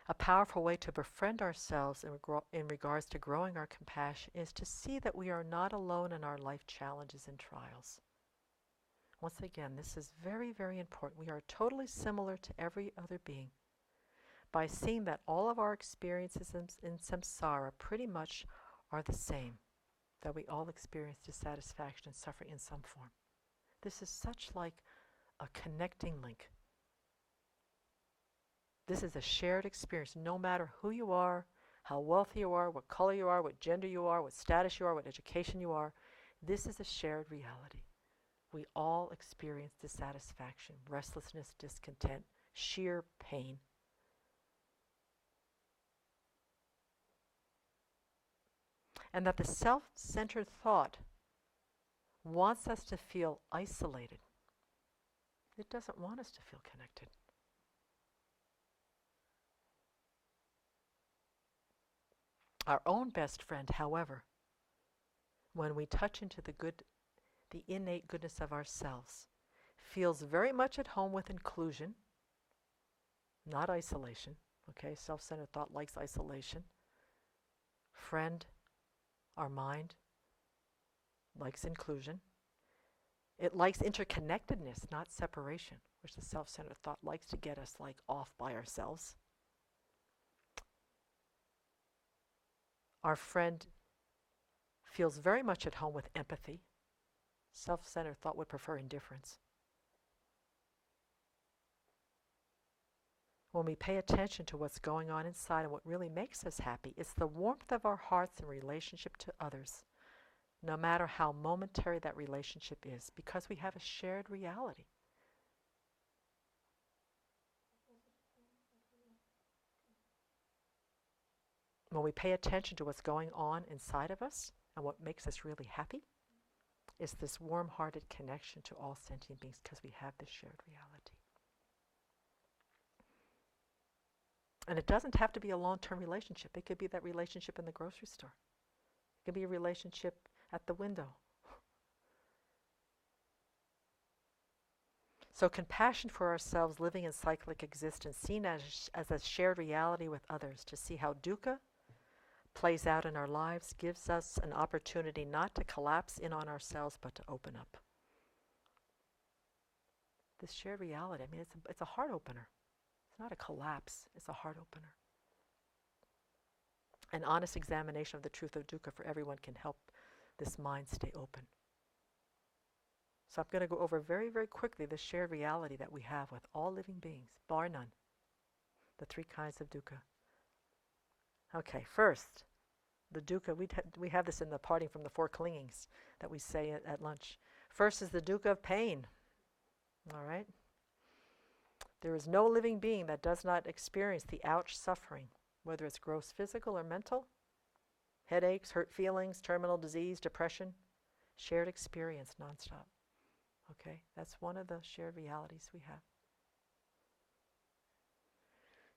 A powerful way to befriend ourselves in regards to growing our compassion is to see that we are not alone in our life challenges and trials. Once again, this is very, very important. We are totally similar to every other being. By seeing that all of our experiences in samsara pretty much are the same, that we all experience dissatisfaction and suffering in some form. This is such like a connecting link. This is a shared experience, no matter who you are, how wealthy you are, what color you are, what gender you are, what status you are, what education you are. This is a shared reality. We all experience dissatisfaction, restlessness, discontent, sheer pain. And that the self-centered thought wants us to feel isolated. It doesn't want us to feel connected. Our own best friend, however, when we touch into the innate goodness of ourselves, feels very much at home with inclusion, not isolation. Okay, self-centered thought likes isolation. Friend, our mind, likes inclusion. It likes interconnectedness, not separation, which the self-centered thought likes to get us like off by ourselves. Our friend feels very much at home with empathy. Self-centered thought would prefer indifference. When we pay attention to what's going on inside and what really makes us happy, it's the warmth of our hearts in relationship to others, no matter how momentary that relationship is, because we have a shared reality. When we pay attention to what's going on inside of us and what makes us really happy, it's this warm-hearted connection to all sentient beings because we have this shared reality. And it doesn't have to be a long-term relationship. It could be that relationship in the grocery store. It could be a relationship at the window. So compassion for ourselves living in cyclic existence, seen as a shared reality with others, to see how dukkha plays out in our lives, gives us an opportunity not to collapse in on ourselves, but to open up. This shared reality, I mean, it's a heart opener. It's not a collapse, it's a heart opener. An honest examination of the truth of dukkha for everyone can help this mind stay open. So I'm going to go over very, very quickly the shared reality that we have with all living beings, bar none. The three kinds of dukkha. Okay, first, the dukkha, we have this in the parting from the four clingings that we say at lunch. First is the dukkha of pain. All right? There is no living being that does not experience the ouch suffering, whether it's gross physical or mental, headaches, hurt feelings, terminal disease, depression, shared experience nonstop. Okay, that's one of the shared realities we have.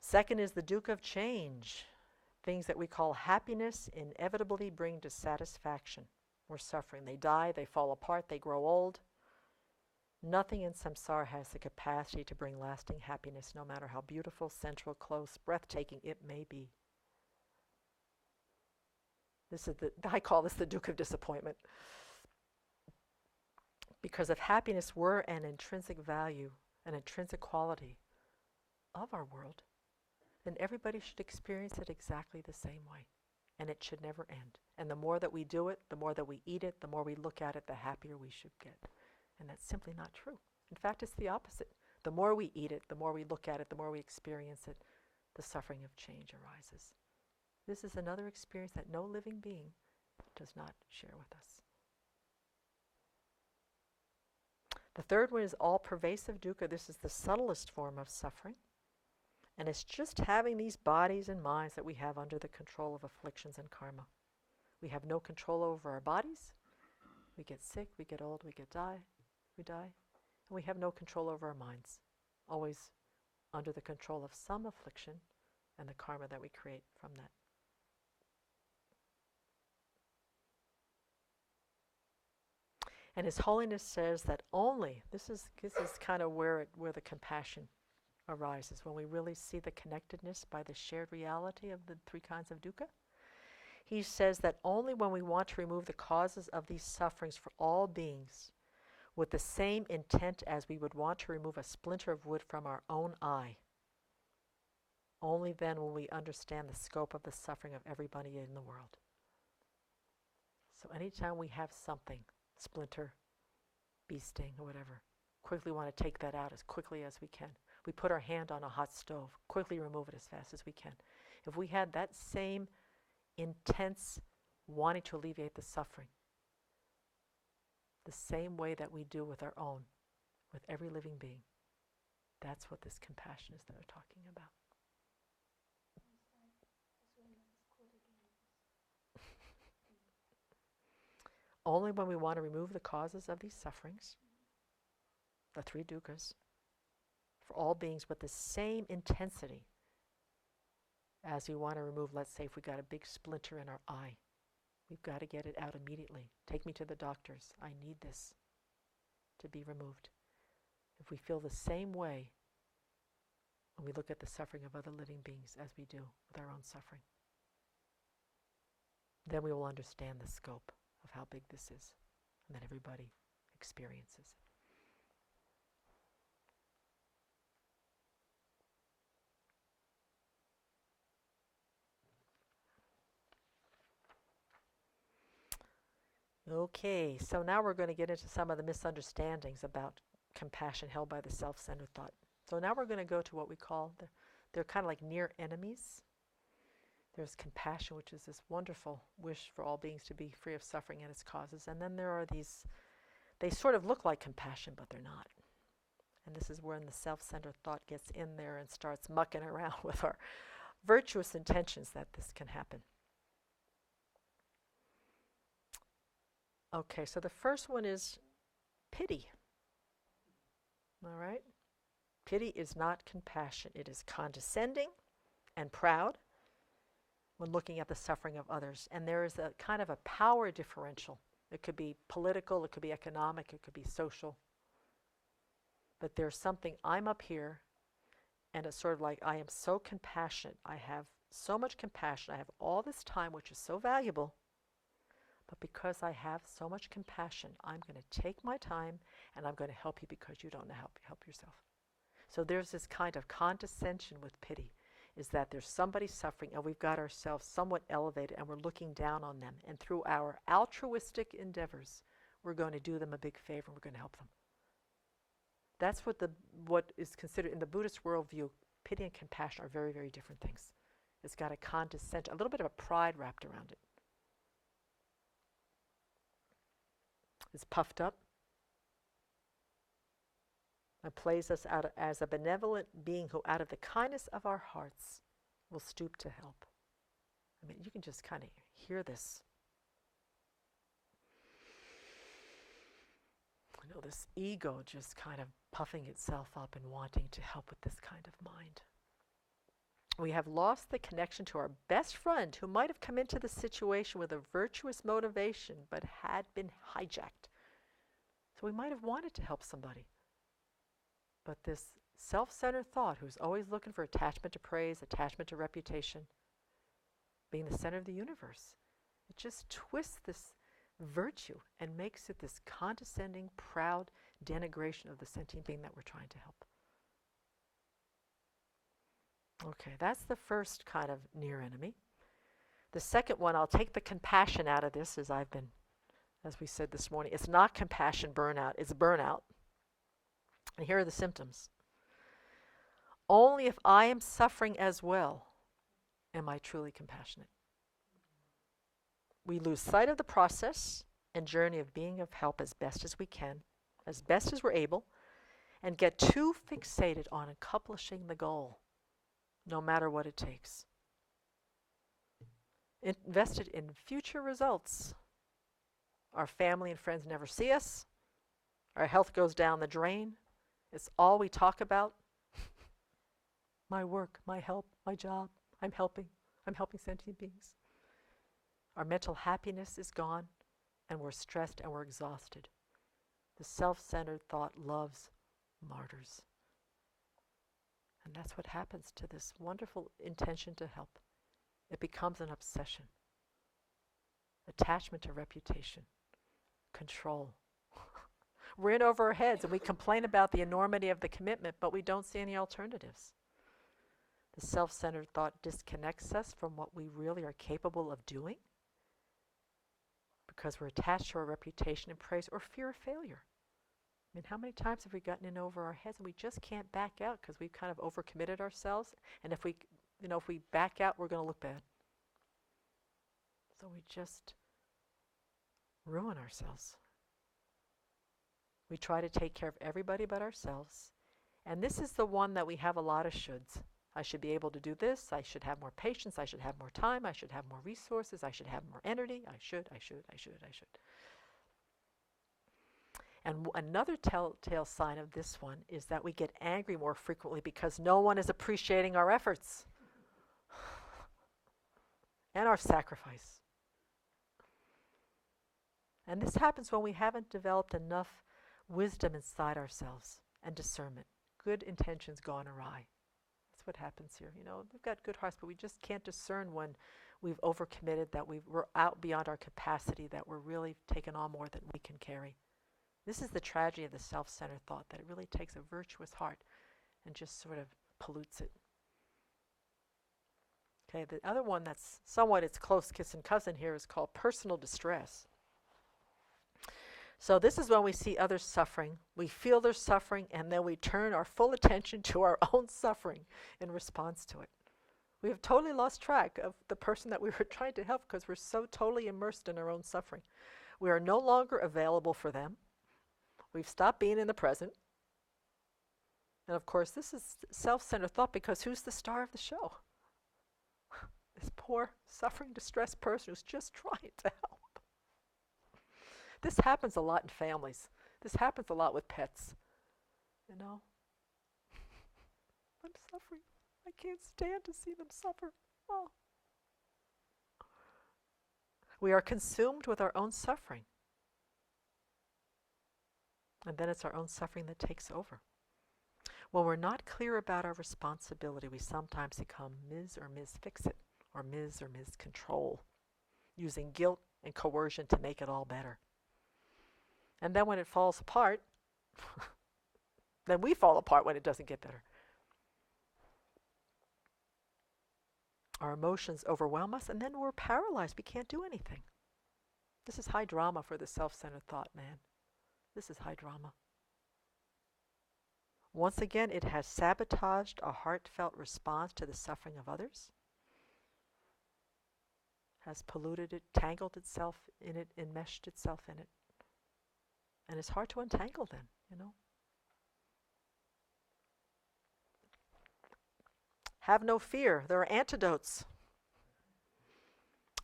Second is the dukkha of change. Things that we call happiness inevitably bring dissatisfaction or suffering. They die, they fall apart, they grow old. Nothing in samsara has the capacity to bring lasting happiness, no matter how beautiful, central, close, breathtaking it may be. I call this the dukkha of disappointment. Because if happiness were an intrinsic value, an intrinsic quality of our world, then everybody should experience it exactly the same way. And it should never end. And the more that we do it, the more that we eat it, the more we look at it, the happier we should get. And that's simply not true. In fact, it's the opposite. The more we eat it, the more we look at it, the more we experience it, the suffering of change arises. This is another experience that no living being does not share with us. The third one is all-pervasive dukkha. This is the subtlest form of suffering. And it's just having these bodies and minds that we have under the control of afflictions and karma. We have no control over our bodies. We get sick, we get old, we die. And we have no control over our minds. Always under the control of some affliction and the karma that we create from that. And His Holiness says that only, this is kind of where the compassion arises, when we really see the connectedness by the shared reality of the three kinds of dukkha. He says that only when we want to remove the causes of these sufferings for all beings with the same intent as we would want to remove a splinter of wood from our own eye, only then will we understand the scope of the suffering of everybody in the world. So anytime we have something, splinter, bee sting, or whatever, quickly want to take that out as quickly as we can. We put our hand on a hot stove, quickly remove it as fast as we can. If we had that same intense wanting to alleviate the suffering, the same way that we do with our own, with every living being, that's what this compassion is that we're talking about. Only when we want to remove the causes of these sufferings, the three dukkhas, for all beings with the same intensity as we want to remove, let's say if we got a big splinter in our eye, we've got to get it out immediately. Take me to the doctors. I need this to be removed. If we feel the same way when we look at the suffering of other living beings as we do with our own suffering, then we will understand the scope of how big this is and that everybody experiences it. Okay, so now we're going to get into some of the misunderstandings about compassion held by the self-centered thought. So now we're going to go to what we call, they're kind of like near enemies. There's compassion, which is this wonderful wish for all beings to be free of suffering and its causes. And then there are these, they sort of look like compassion, but they're not. And this is when the self-centered thought gets in there and starts mucking around with our virtuous intentions that this can happen. Okay, so the first one is pity. All right? Pity is not compassion. It is condescending and proud when looking at the suffering of others. And there is a kind of a power differential. It could be political, it could be economic, it could be social. But there's something, I'm up here, and it's sort of like I am so compassionate. I have so much compassion. I have all this time, which is so valuable. But because I have so much compassion, I'm going to take my time and I'm going to help you because you don't know how to help yourself. So there's this kind of condescension with pity, is that there's somebody suffering and we've got ourselves somewhat elevated and we're looking down on them. And through our altruistic endeavors, we're going to do them a big favor and we're going to help them. That's what is considered in the Buddhist worldview. Pity and compassion are very, very different things. It's got a condescension, a little bit of a pride wrapped around it. Is puffed up and plays us out as a benevolent being who out of the kindness of our hearts will stoop to help. I mean, you can just kind of hear this. You know, this ego just kind of puffing itself up and wanting to help with this kind of mind. We have lost the connection to our best friend who might have come into the situation with a virtuous motivation but had been hijacked. So we might have wanted to help somebody. But this self-centered thought, who's always looking for attachment to praise, attachment to reputation, being the center of the universe, it just twists this virtue and makes it this condescending, proud denigration of the sentient being that we're trying to help. Okay, that's the first kind of near enemy. The second one, I'll take the compassion out of this, as we said this morning. It's not compassion burnout, it's burnout. And here are the symptoms. Only if I am suffering as well am I truly compassionate. We lose sight of the process and journey of being of help as best as we can, as best as we're able and get too fixated on accomplishing the goal, no matter what it takes. Invested in future results. Our family and friends never see us. Our health goes down the drain. It's all we talk about. My work, my help, my job. I'm helping sentient beings. Our mental happiness is gone, and we're stressed and we're exhausted. The self-centered thought loves martyrs. And that's what happens to this wonderful intention to help. It becomes an obsession. Attachment to reputation. Control. We're in over our heads and we complain about the enormity of the commitment, but we don't see any alternatives. The self-centered thought disconnects us from what we really are capable of doing because we're attached to our reputation and praise or fear of failure. I mean, how many times have we gotten in over our heads and we just can't back out because we've kind of overcommitted ourselves, and if we back out, we're going to look bad. So we just ruin ourselves. We try to take care of everybody but ourselves. And this is the one that we have a lot of shoulds. I should be able to do this. I should have more patience. I should have more time. I should have more resources. I should have more energy. I should. And another telltale sign of this one is that we get angry more frequently because no one is appreciating our efforts and our sacrifice. And this happens when we haven't developed enough wisdom inside ourselves and discernment. Good intentions gone awry. That's what happens here. We've got good hearts, but we just can't discern when we've overcommitted, that we're out beyond our capacity, that we're really taking on more than we can carry. This is the tragedy of the self-centered thought, that it really takes a virtuous heart and just sort of pollutes it. Okay, the other one that's somewhat its close kissing cousin here is called personal distress. So this is when we see others suffering, we feel their suffering, and then we turn our full attention to our own suffering in response to it. We have totally lost track of the person that we were trying to help because we're so totally immersed in our own suffering. We are no longer available for them. We've stopped being in the present. And of course, this is self-centered thought, because who's the star of the show? This poor, suffering, distressed person who's just trying to help. This happens a lot in families. This happens a lot with pets. I'm suffering. I can't stand to see them suffer. Oh. We are consumed with our own suffering. And then it's our own suffering that takes over. When we're not clear about our responsibility, we sometimes become Ms. or Ms. Fix-It, or Ms. or Ms. Control, using guilt and coercion to make it all better. And then when it falls apart, then we fall apart when it doesn't get better. Our emotions overwhelm us, and then we're paralyzed. We can't do anything. This is high drama for the self-centered thought, man. This is high drama. Once again, it has sabotaged a heartfelt response to the suffering of others, has polluted it, tangled itself in it, enmeshed itself in it. And it's hard to untangle then, Have no fear. There are antidotes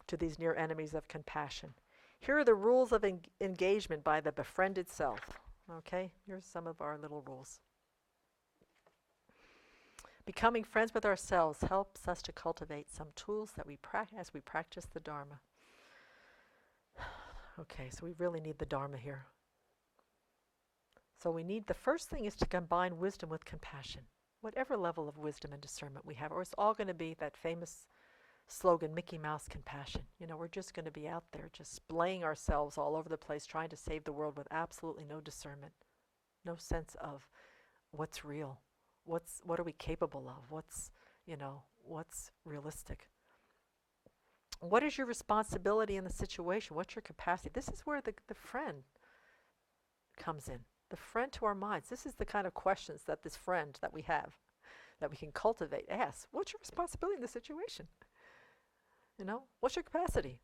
to these near enemies of compassion. Here are the rules of engagement by the befriended self. Okay, here's some of our little rules. Becoming friends with ourselves helps us to cultivate some tools that we practice as we practice the Dharma. Okay, so we really need the Dharma here. So the first thing is to combine wisdom with compassion. Whatever level of wisdom and discernment we have, or it's all going to be that famous slogan, Mickey Mouse compassion. We're just going to be out there just splaying ourselves all over the place, trying to save the world with absolutely no discernment, no sense of what's real, what are we capable of, what's realistic. What is your responsibility in the situation? What's your capacity? This is where the friend comes in. The friend to our minds. This is the kind of questions that this friend that we have, that we can cultivate, ask. What's your responsibility in the situation? What's your capacity?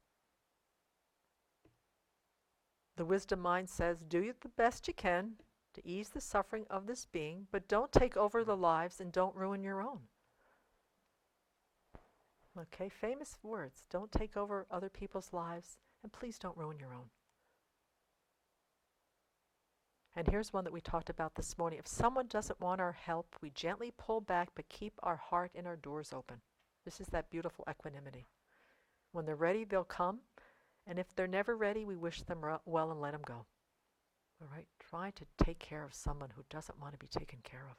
The wisdom mind says, do the best you can. to ease the suffering of this being, but don't take over the lives and don't ruin your own. Okay, famous words. Don't take over other people's lives, and please don't ruin your own. And here's one that we talked about this morning. If someone doesn't want our help, we gently pull back, but keep our heart and our doors open. This is that beautiful equanimity. When they're ready, they'll come. And if they're never ready, we wish them well and let them go. All right? Try to take care of someone who doesn't want to be taken care of.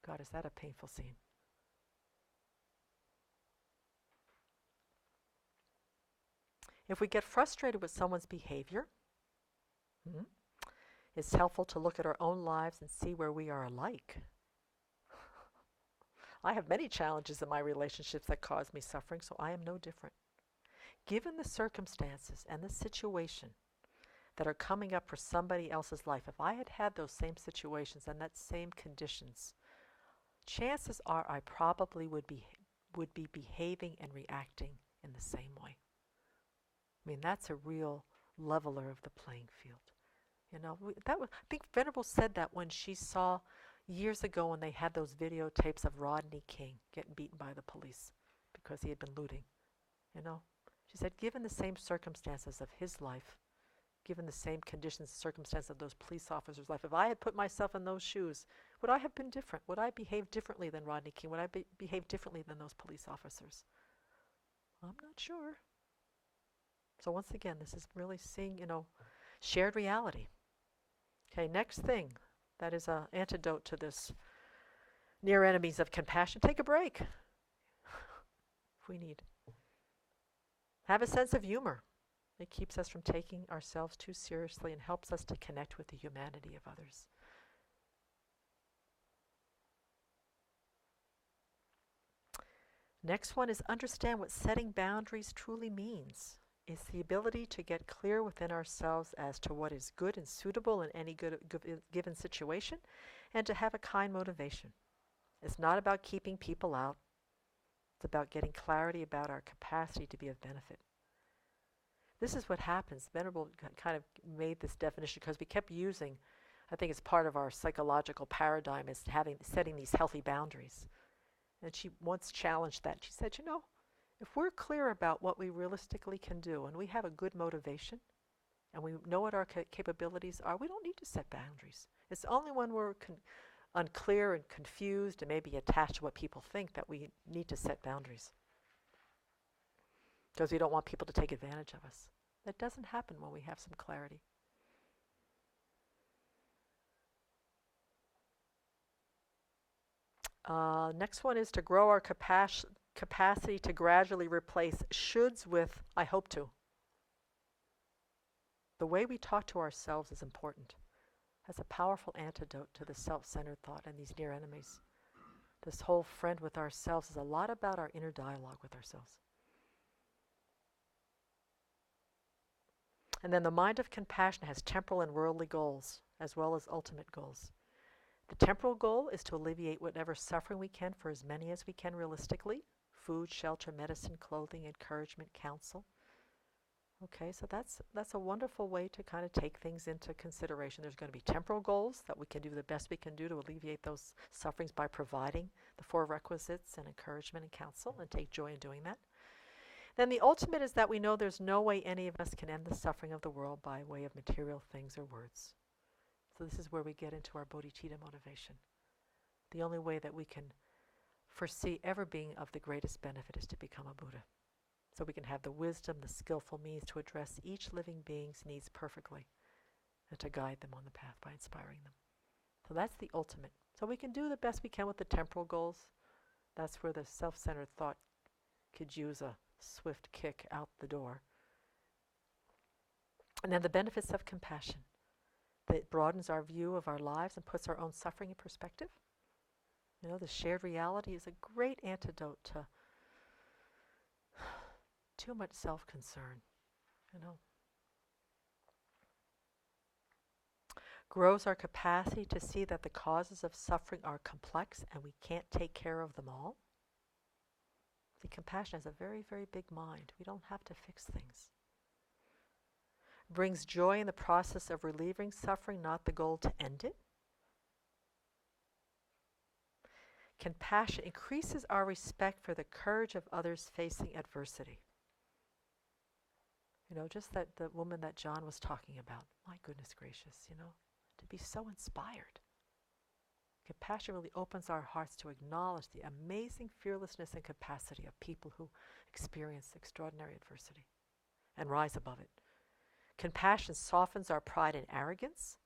God, is that a painful scene? If we get frustrated with someone's behavior, it's helpful to look at our own lives and see where we are alike. I have many challenges in my relationships that cause me suffering, so I am no different. Given the circumstances and the situation that are coming up for somebody else's life, if I had had those same situations and that same conditions, chances are I probably would be behaving and reacting in the same way. I mean, that's a real leveler of the playing field. You know, I think Venerable said that when she saw years ago when they had those videotapes of Rodney King getting beaten by the police because he had been looting. You know, she said, given the same circumstances of his life, given the same conditions and circumstances of those police officers' life, if I had put myself in those shoes, would I have been different? Would I behave differently than Rodney King? Would I behave differently than those police officers? I'm not sure. So once again, this is really seeing, shared reality. Okay, next thing, that is an antidote to this near enemies of compassion. Take a break if we need. Have a sense of humor. It keeps us from taking ourselves too seriously and helps us to connect with the humanity of others. Next one is understand what setting boundaries truly means. It's the ability to get clear within ourselves as to what is good and suitable in any given situation, and to have a kind motivation. It's not about keeping people out. It's about getting clarity about our capacity to be of benefit. This is what happens. Venerable kind of made this definition because we kept using, I think it's part of our psychological paradigm, is setting these healthy boundaries. And she once challenged that. She said, if we're clear about what we realistically can do and we have a good motivation and we know what our capabilities are, we don't need to set boundaries. It's only when we're unclear and confused and maybe attached to what people think that we need to set boundaries. Because we don't want people to take advantage of us. That doesn't happen when we have some clarity. Next one is to grow our capacity to gradually replace shoulds with I hope to. The way we talk to ourselves is important. Has a powerful antidote to the self-centered thought and these near enemies. This whole friend with ourselves is a lot about our inner dialogue with ourselves. And then the mind of compassion has temporal and worldly goals as well as ultimate goals. The temporal goal is to alleviate whatever suffering we can for as many as we can realistically. Food, shelter, medicine, clothing, encouragement, counsel. Okay, so that's a wonderful way to kind of take things into consideration. There's going to be temporal goals that we can do the best we can do to alleviate those sufferings by providing the 4 requisites and encouragement and counsel and take joy in doing that. Then the ultimate is that we know there's no way any of us can end the suffering of the world by way of material things or words. So this is where we get into our bodhicitta motivation. The only way that we can foresee ever being of the greatest benefit is to become a Buddha. So we can have the wisdom, the skillful means to address each living being's needs perfectly and to guide them on the path by inspiring them. So that's the ultimate. So we can do the best we can with the temporal goals. That's where the self-centered thought could use a swift kick out the door. And then the benefits of compassion. That broadens our view of our lives and puts our own suffering in perspective. The shared reality is a great antidote to too much self-concern. Grows our capacity to see that the causes of suffering are complex and we can't take care of them all. See, compassion has a very, very big mind. We don't have to fix things. Brings joy in the process of relieving suffering, not the goal to end it. Compassion increases our respect for the courage of others facing adversity. Just that the woman that John was talking about. My goodness gracious, to be so inspired. Compassion really opens our hearts to acknowledge the amazing fearlessness and capacity of people who experience extraordinary adversity and rise above it. Compassion softens our pride and arrogance.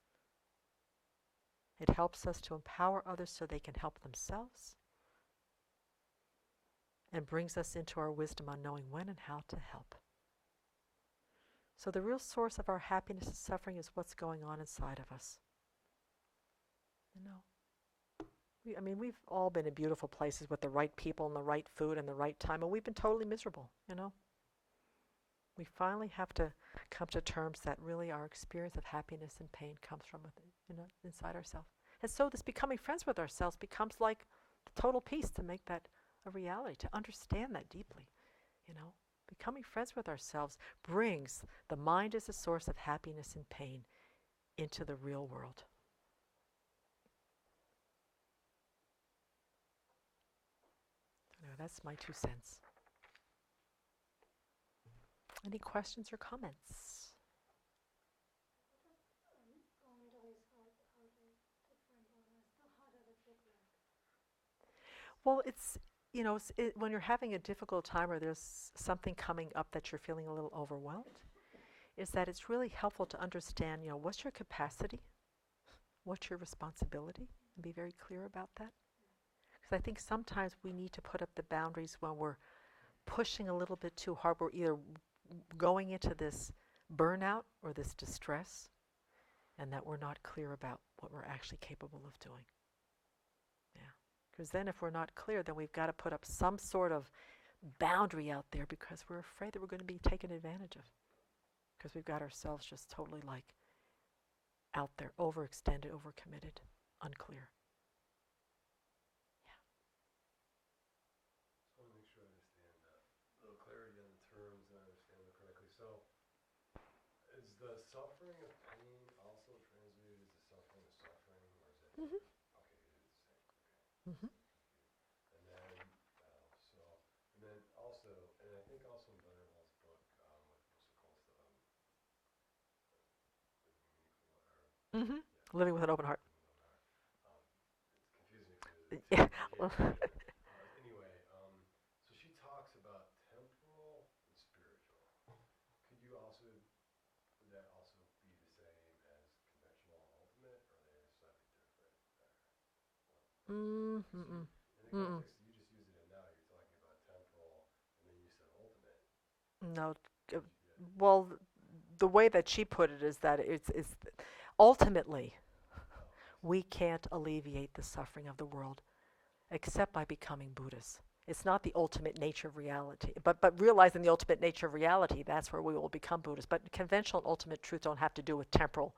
It helps us to empower others so they can help themselves, and brings us into our wisdom on knowing when and how to help. So the real source of our happiness and suffering is what's going on inside of us. We've all been in beautiful places with the right people and the right food and the right time, and we've been totally miserable, We finally have to come to terms that really our experience of happiness and pain comes from within, inside ourselves. And so this becoming friends with ourselves becomes like the total peace, to make that a reality, to understand that deeply, Becoming friends with ourselves brings the mind as a source of happiness and pain into the real world. That's my 2 cents. Any questions or comments? Well, it's, when you're having a difficult time or there's something coming up that you're feeling a little overwhelmed, is that it's really helpful to understand, what's your capacity, what's your responsibility, and be very clear about that. Because I think sometimes we need to put up the boundaries when we're pushing a little bit too hard. We're either going into this burnout or this distress, and that we're not clear about what we're actually capable of doing. Because then if we're not clear, then we've got to put up some sort of boundary out there, because we're afraid that we're going to be taken advantage of. Because we've got ourselves just totally out there, overextended, overcommitted, unclear. Yeah. Just want to make sure I understand a little clarity on the terms and I understand them correctly. So, is the suffering of pain also translated as the suffering of suffering, or is that different? Okay, it is the same. Okay. And then, and then also, and I think also in Vanderwall's book, what's it called? Living with an open heart. It's confusing because anyway, so she talks about temporal and spiritual. Could you also, would that also be the same as conventional and ultimate, or are they slightly different there? In the context that you just used it in now, you're talking about temporal, and then you said ultimate. No. Well, the way that she put it is that it's ultimately we can't alleviate the suffering of the world except by becoming Buddhas. It's not the ultimate nature of reality. But realizing the ultimate nature of reality, that's where we will become Buddhas. But conventional and ultimate truth don't have to do with temporal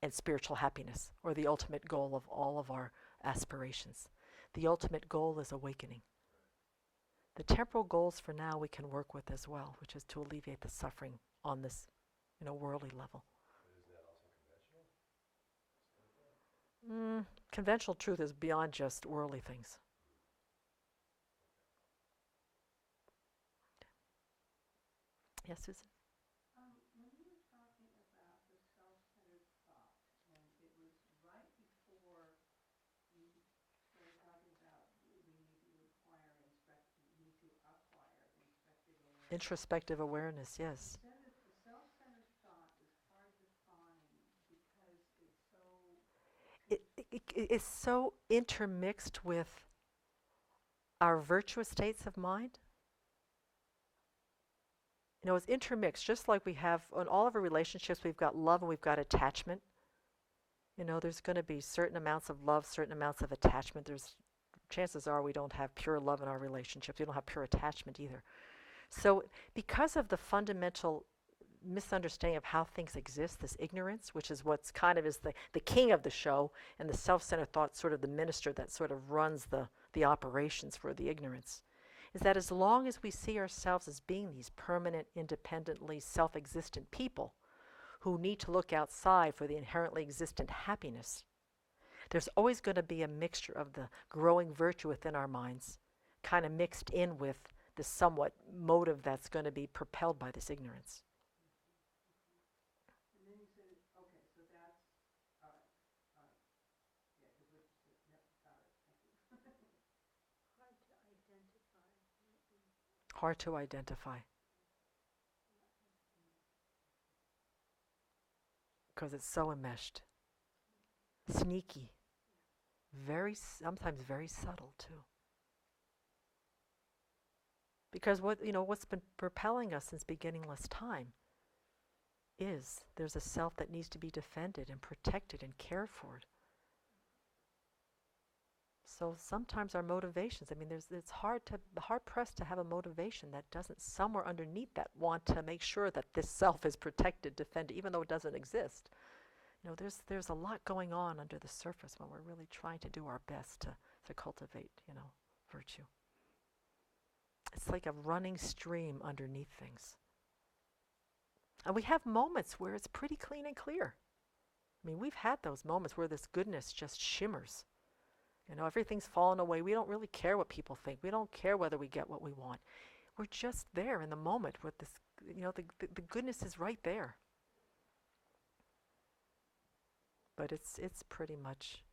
and spiritual happiness, or the ultimate goal of all of our aspirations. The ultimate goal is awakening. The temporal goals for now we can work with as well, which is to alleviate the suffering on this, worldly level. But isn't that also conventional? Conventional truth is beyond just worldly things. Yes, Susan? When you were talking about the self-centered thought, and it was right before you started talking about we need to acquire introspective awareness. Introspective awareness, yes. You said that the self-centered thought is hard to find because it's so... It's so intermixed with our virtuous states of mind. It's intermixed, just like we have in all of our relationships, we've got love and we've got attachment. There's going to be certain amounts of love, certain amounts of attachment. Chances are we don't have pure love in our relationships. We don't have pure attachment either. So because of the fundamental misunderstanding of how things exist, this ignorance, which is what's kind of is the king of the show, and the self-centered thought sort of the minister that sort of runs the operations for the ignorance, is that as long as we see ourselves as being these permanent, independently self-existent people who need to look outside for the inherently existent happiness, There's always going to be a mixture of the growing virtue within our minds, kind of mixed in with the somewhat motive that's going to be propelled by this ignorance. And then you said, okay, so that's, all right, yeah, because what you said, yep, got it, thank you. Hard to identify, maybe. Hard to identify because it's so enmeshed. Sneaky. Sometimes very subtle too. Because what's been propelling us since beginningless time is there's a self that needs to be defended and protected and cared for. So sometimes our motivations, it's hard pressed to have a motivation that doesn't somewhere underneath that want to make sure that this self is protected, defended, even though it doesn't exist. There's a lot going on under the surface when we're really trying to do our best to cultivate, virtue. It's like a running stream underneath things. And we have moments where it's pretty clean and clear. We've had those moments where this goodness just shimmers. Everything's fallen away. We don't really care what people think. We don't care whether we get what we want. We're just there in the moment with this, the goodness is right there. But it's pretty much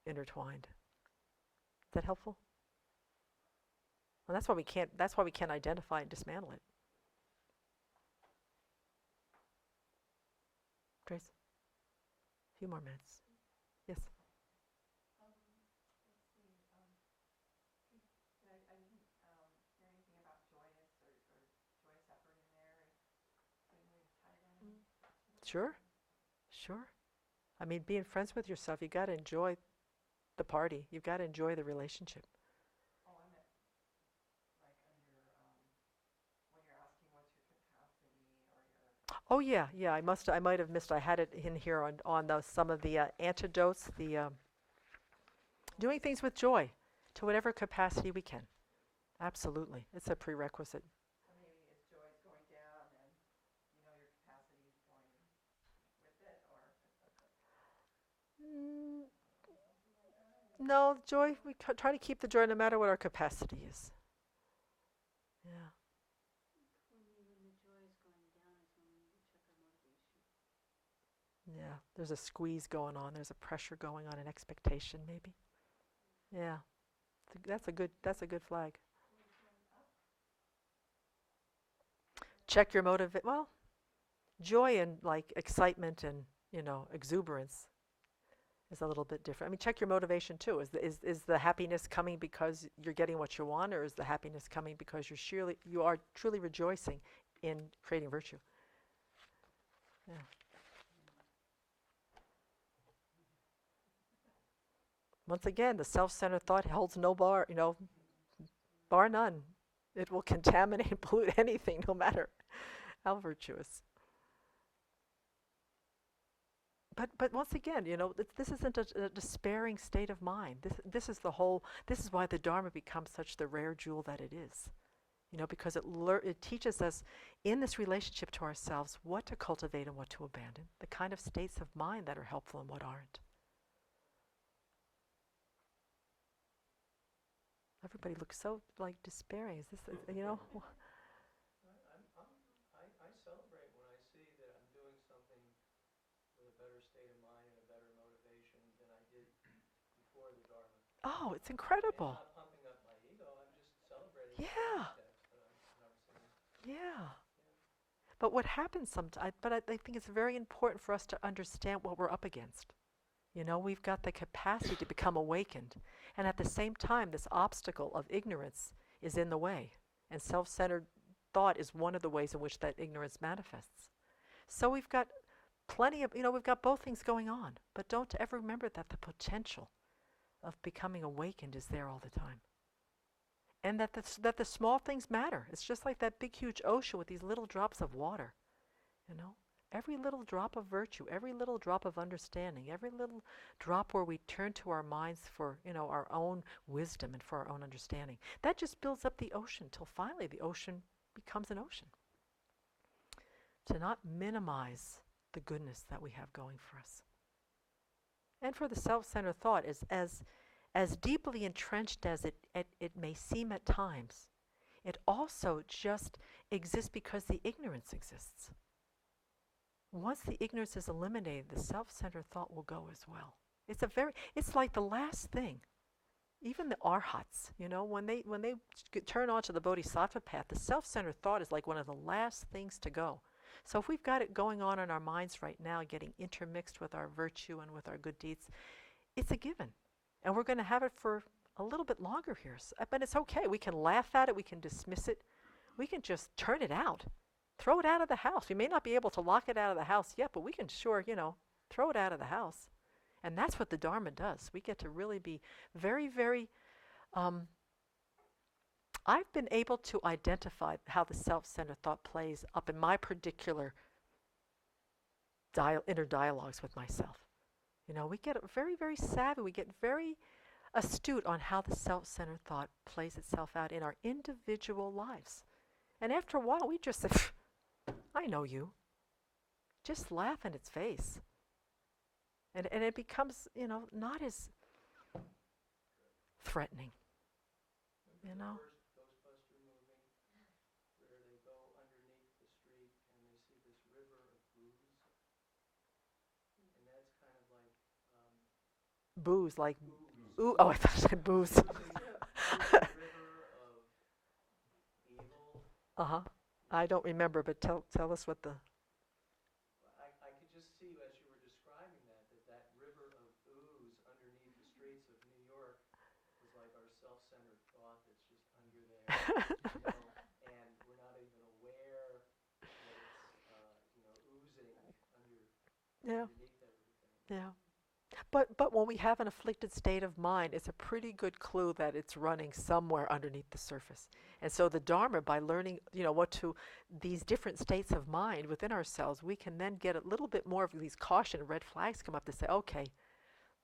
intertwined. Is that helpful? Well, that's why we can't identify and dismantle it. Grace? A few more minutes. Yes? Let's see. I didn't hear anything about joyous or joyous effort in there. Is there any way to tie that in? Sure. Being friends with yourself, you got to enjoy the party. You've got to enjoy the relationship. Oh, I meant like under when you're asking what's your capacity or your. Oh yeah. I might have missed. I had it in here on some of the antidotes. The doing things with joy, to whatever capacity we can. Absolutely, it's a prerequisite. So maybe as joy is going down, then your capacity is going with it, or. No, joy. We try to keep the joy no matter what our capacity is. Yeah. When the joy is going down is when we need to check our motivation. Yeah, there's a squeeze going on. There's a pressure going on, an expectation, maybe. Yeah, that's a good flag. Check your motive. Well, joy and like excitement and exuberance is a little bit different. Check your motivation too. Is the happiness coming because you're getting what you want, or is the happiness coming because you are truly rejoicing in creating virtue? Yeah. Once again, the self-centered thought holds no bar none. It will contaminate and pollute anything, no matter how virtuous. But once again, this isn't a despairing state of mind. This is why the Dharma becomes such the rare jewel that it is. Because it teaches us in this relationship to ourselves what to cultivate and what to abandon, the kind of states of mind that are helpful and what aren't. Everybody looks so despairing. Is this, I celebrate when I see that I'm doing something with a better state of mind and a better motivation than I did before the Dharma. Oh, it's incredible. I'm not pumping up my ego. I'm just celebrating Yeah. the steps that I'm seeing. Yeah. But what happens sometimes, I think it's very important for us to understand what we're up against. We've got the capacity to become awakened. And at the same time, this obstacle of ignorance is in the way. And self-centered thought is one of the ways in which that ignorance manifests. So we've got we've got both things going on. But don't ever remember that the potential of becoming awakened is there all the time. And that the small things matter. It's just like that big, huge ocean with these little drops of water. Every little drop of virtue, every little drop of understanding, every little drop where we turn to our minds for, our own wisdom and for our own understanding, that just builds up the ocean till finally the ocean becomes an ocean. To not minimize the goodness that we have going for us. and for the self-centered thought is as deeply entrenched as it may seem at times, it also just exists because the ignorance exists. Once the ignorance is eliminated, the self-centered thought will go as well. It's like the last thing. Even the arhats, when they turn onto the bodhisattva path, the self-centered thought is like one of the last things to go. So if we've got it going on in our minds right now, getting intermixed with our virtue and with our good deeds, it's a given. And we're going to have it for a little bit longer here. But it's okay. We can laugh at it. We can dismiss it. We can just turn it out. Throw it out of the house. We may not be able to lock it out of the house yet, but we can sure, throw it out of the house. And that's what the Dharma does. We get to really be very, very... I've been able to identify how the self-centered thought plays up in my particular inner dialogues with myself. We get very, very savvy. We get very astute on how the self-centered thought plays itself out in our individual lives. And after a while, we just say, I know you. Just laugh in its face. And it becomes, not as threatening. Remember the first Ghostbuster movie where they go underneath the street and they see this river of booze? And that's kind of like... booze, like... booze. Ooh, oh, I thought you said booze. There's a river of evil. Uh-huh. I don't remember, but tell us what the... I could just see as you were describing that river of ooze underneath the streets of New York was like our self-centered thought that's just under there, and we're not even aware that it's, oozing underneath everything. Yeah. But when we have an afflicted state of mind, it's a pretty good clue that it's running somewhere underneath the surface. And so the Dharma, by learning, these different states of mind within ourselves, we can then get a little bit more of these caution red flags come up to say, okay,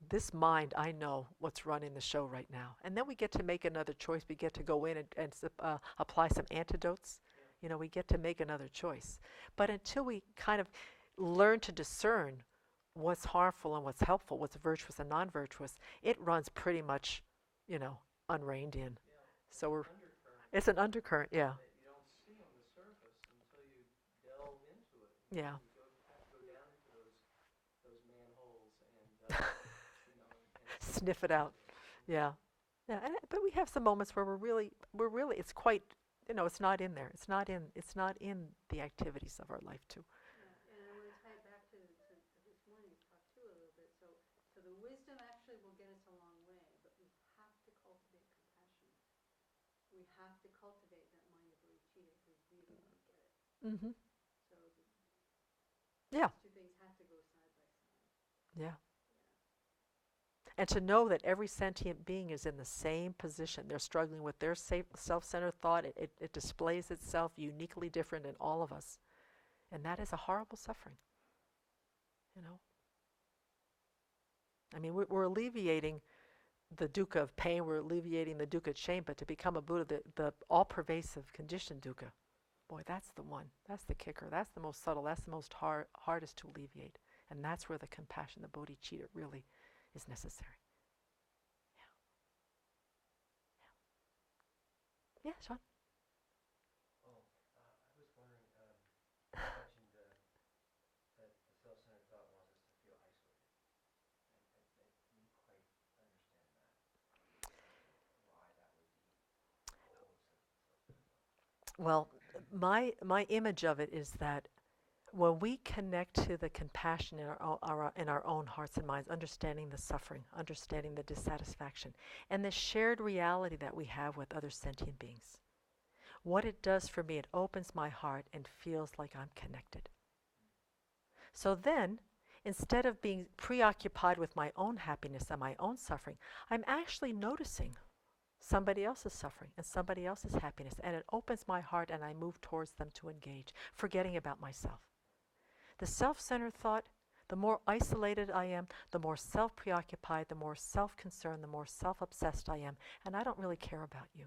this mind, I know what's running the show right now. And then we get to make another choice. We get to go in and apply some antidotes. We get to make another choice. But until we kind of learn to discern what's harmful and what's helpful, what's virtuous and non-virtuous, it runs pretty much, unreined in. So it's an undercurrent, yeah. That you don't see on the surface until you delve into it. Yeah. You have to go down into those manholes and and Sniff it out. Yeah. Yeah. But we have some moments where we're really, it's quite, it's not in there. It's not in the activities of our life too. Yeah, and I want to tie it back to this morning's talk too a little bit. So the wisdom actually will get us a long way, but we have to cultivate compassion. We have to cultivate that mind of bodhicitta if we really want to get it. Mm-hmm. So Yeah. these two things have to go side by side. Yeah. And to know that every sentient being is in the same position. They're struggling with their self-centered thought. It displays itself uniquely different in all of us. And that is a horrible suffering. I mean, we're alleviating the dukkha of pain. We're alleviating the dukkha of shame. But to become a Buddha, the all-pervasive conditioned dukkha, boy, that's the one. That's the kicker. That's the most subtle. That's the most hardest to alleviate. And that's where the compassion, the bodhicitta, really is necessary. Yeah, Sean? I was wondering, you mentioned that the self-centered thought wants us to feel isolated. I didn't quite understand that, why that would be the goal of self-centered thought. Well, my image of it is that when we connect to the compassion in our own hearts and minds, understanding the suffering, understanding the dissatisfaction, and the shared reality that we have with other sentient beings, what it does for me, it opens my heart and feels like I'm connected. So then, instead of being preoccupied with my own happiness and my own suffering, I'm actually noticing somebody else's suffering and somebody else's happiness, and it opens my heart and I move towards them to engage, forgetting about myself. The self-centered thought, the more isolated I am, the more self-preoccupied, the more self-concerned, the more self-obsessed I am, and I don't really care about you.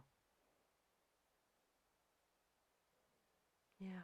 Yeah.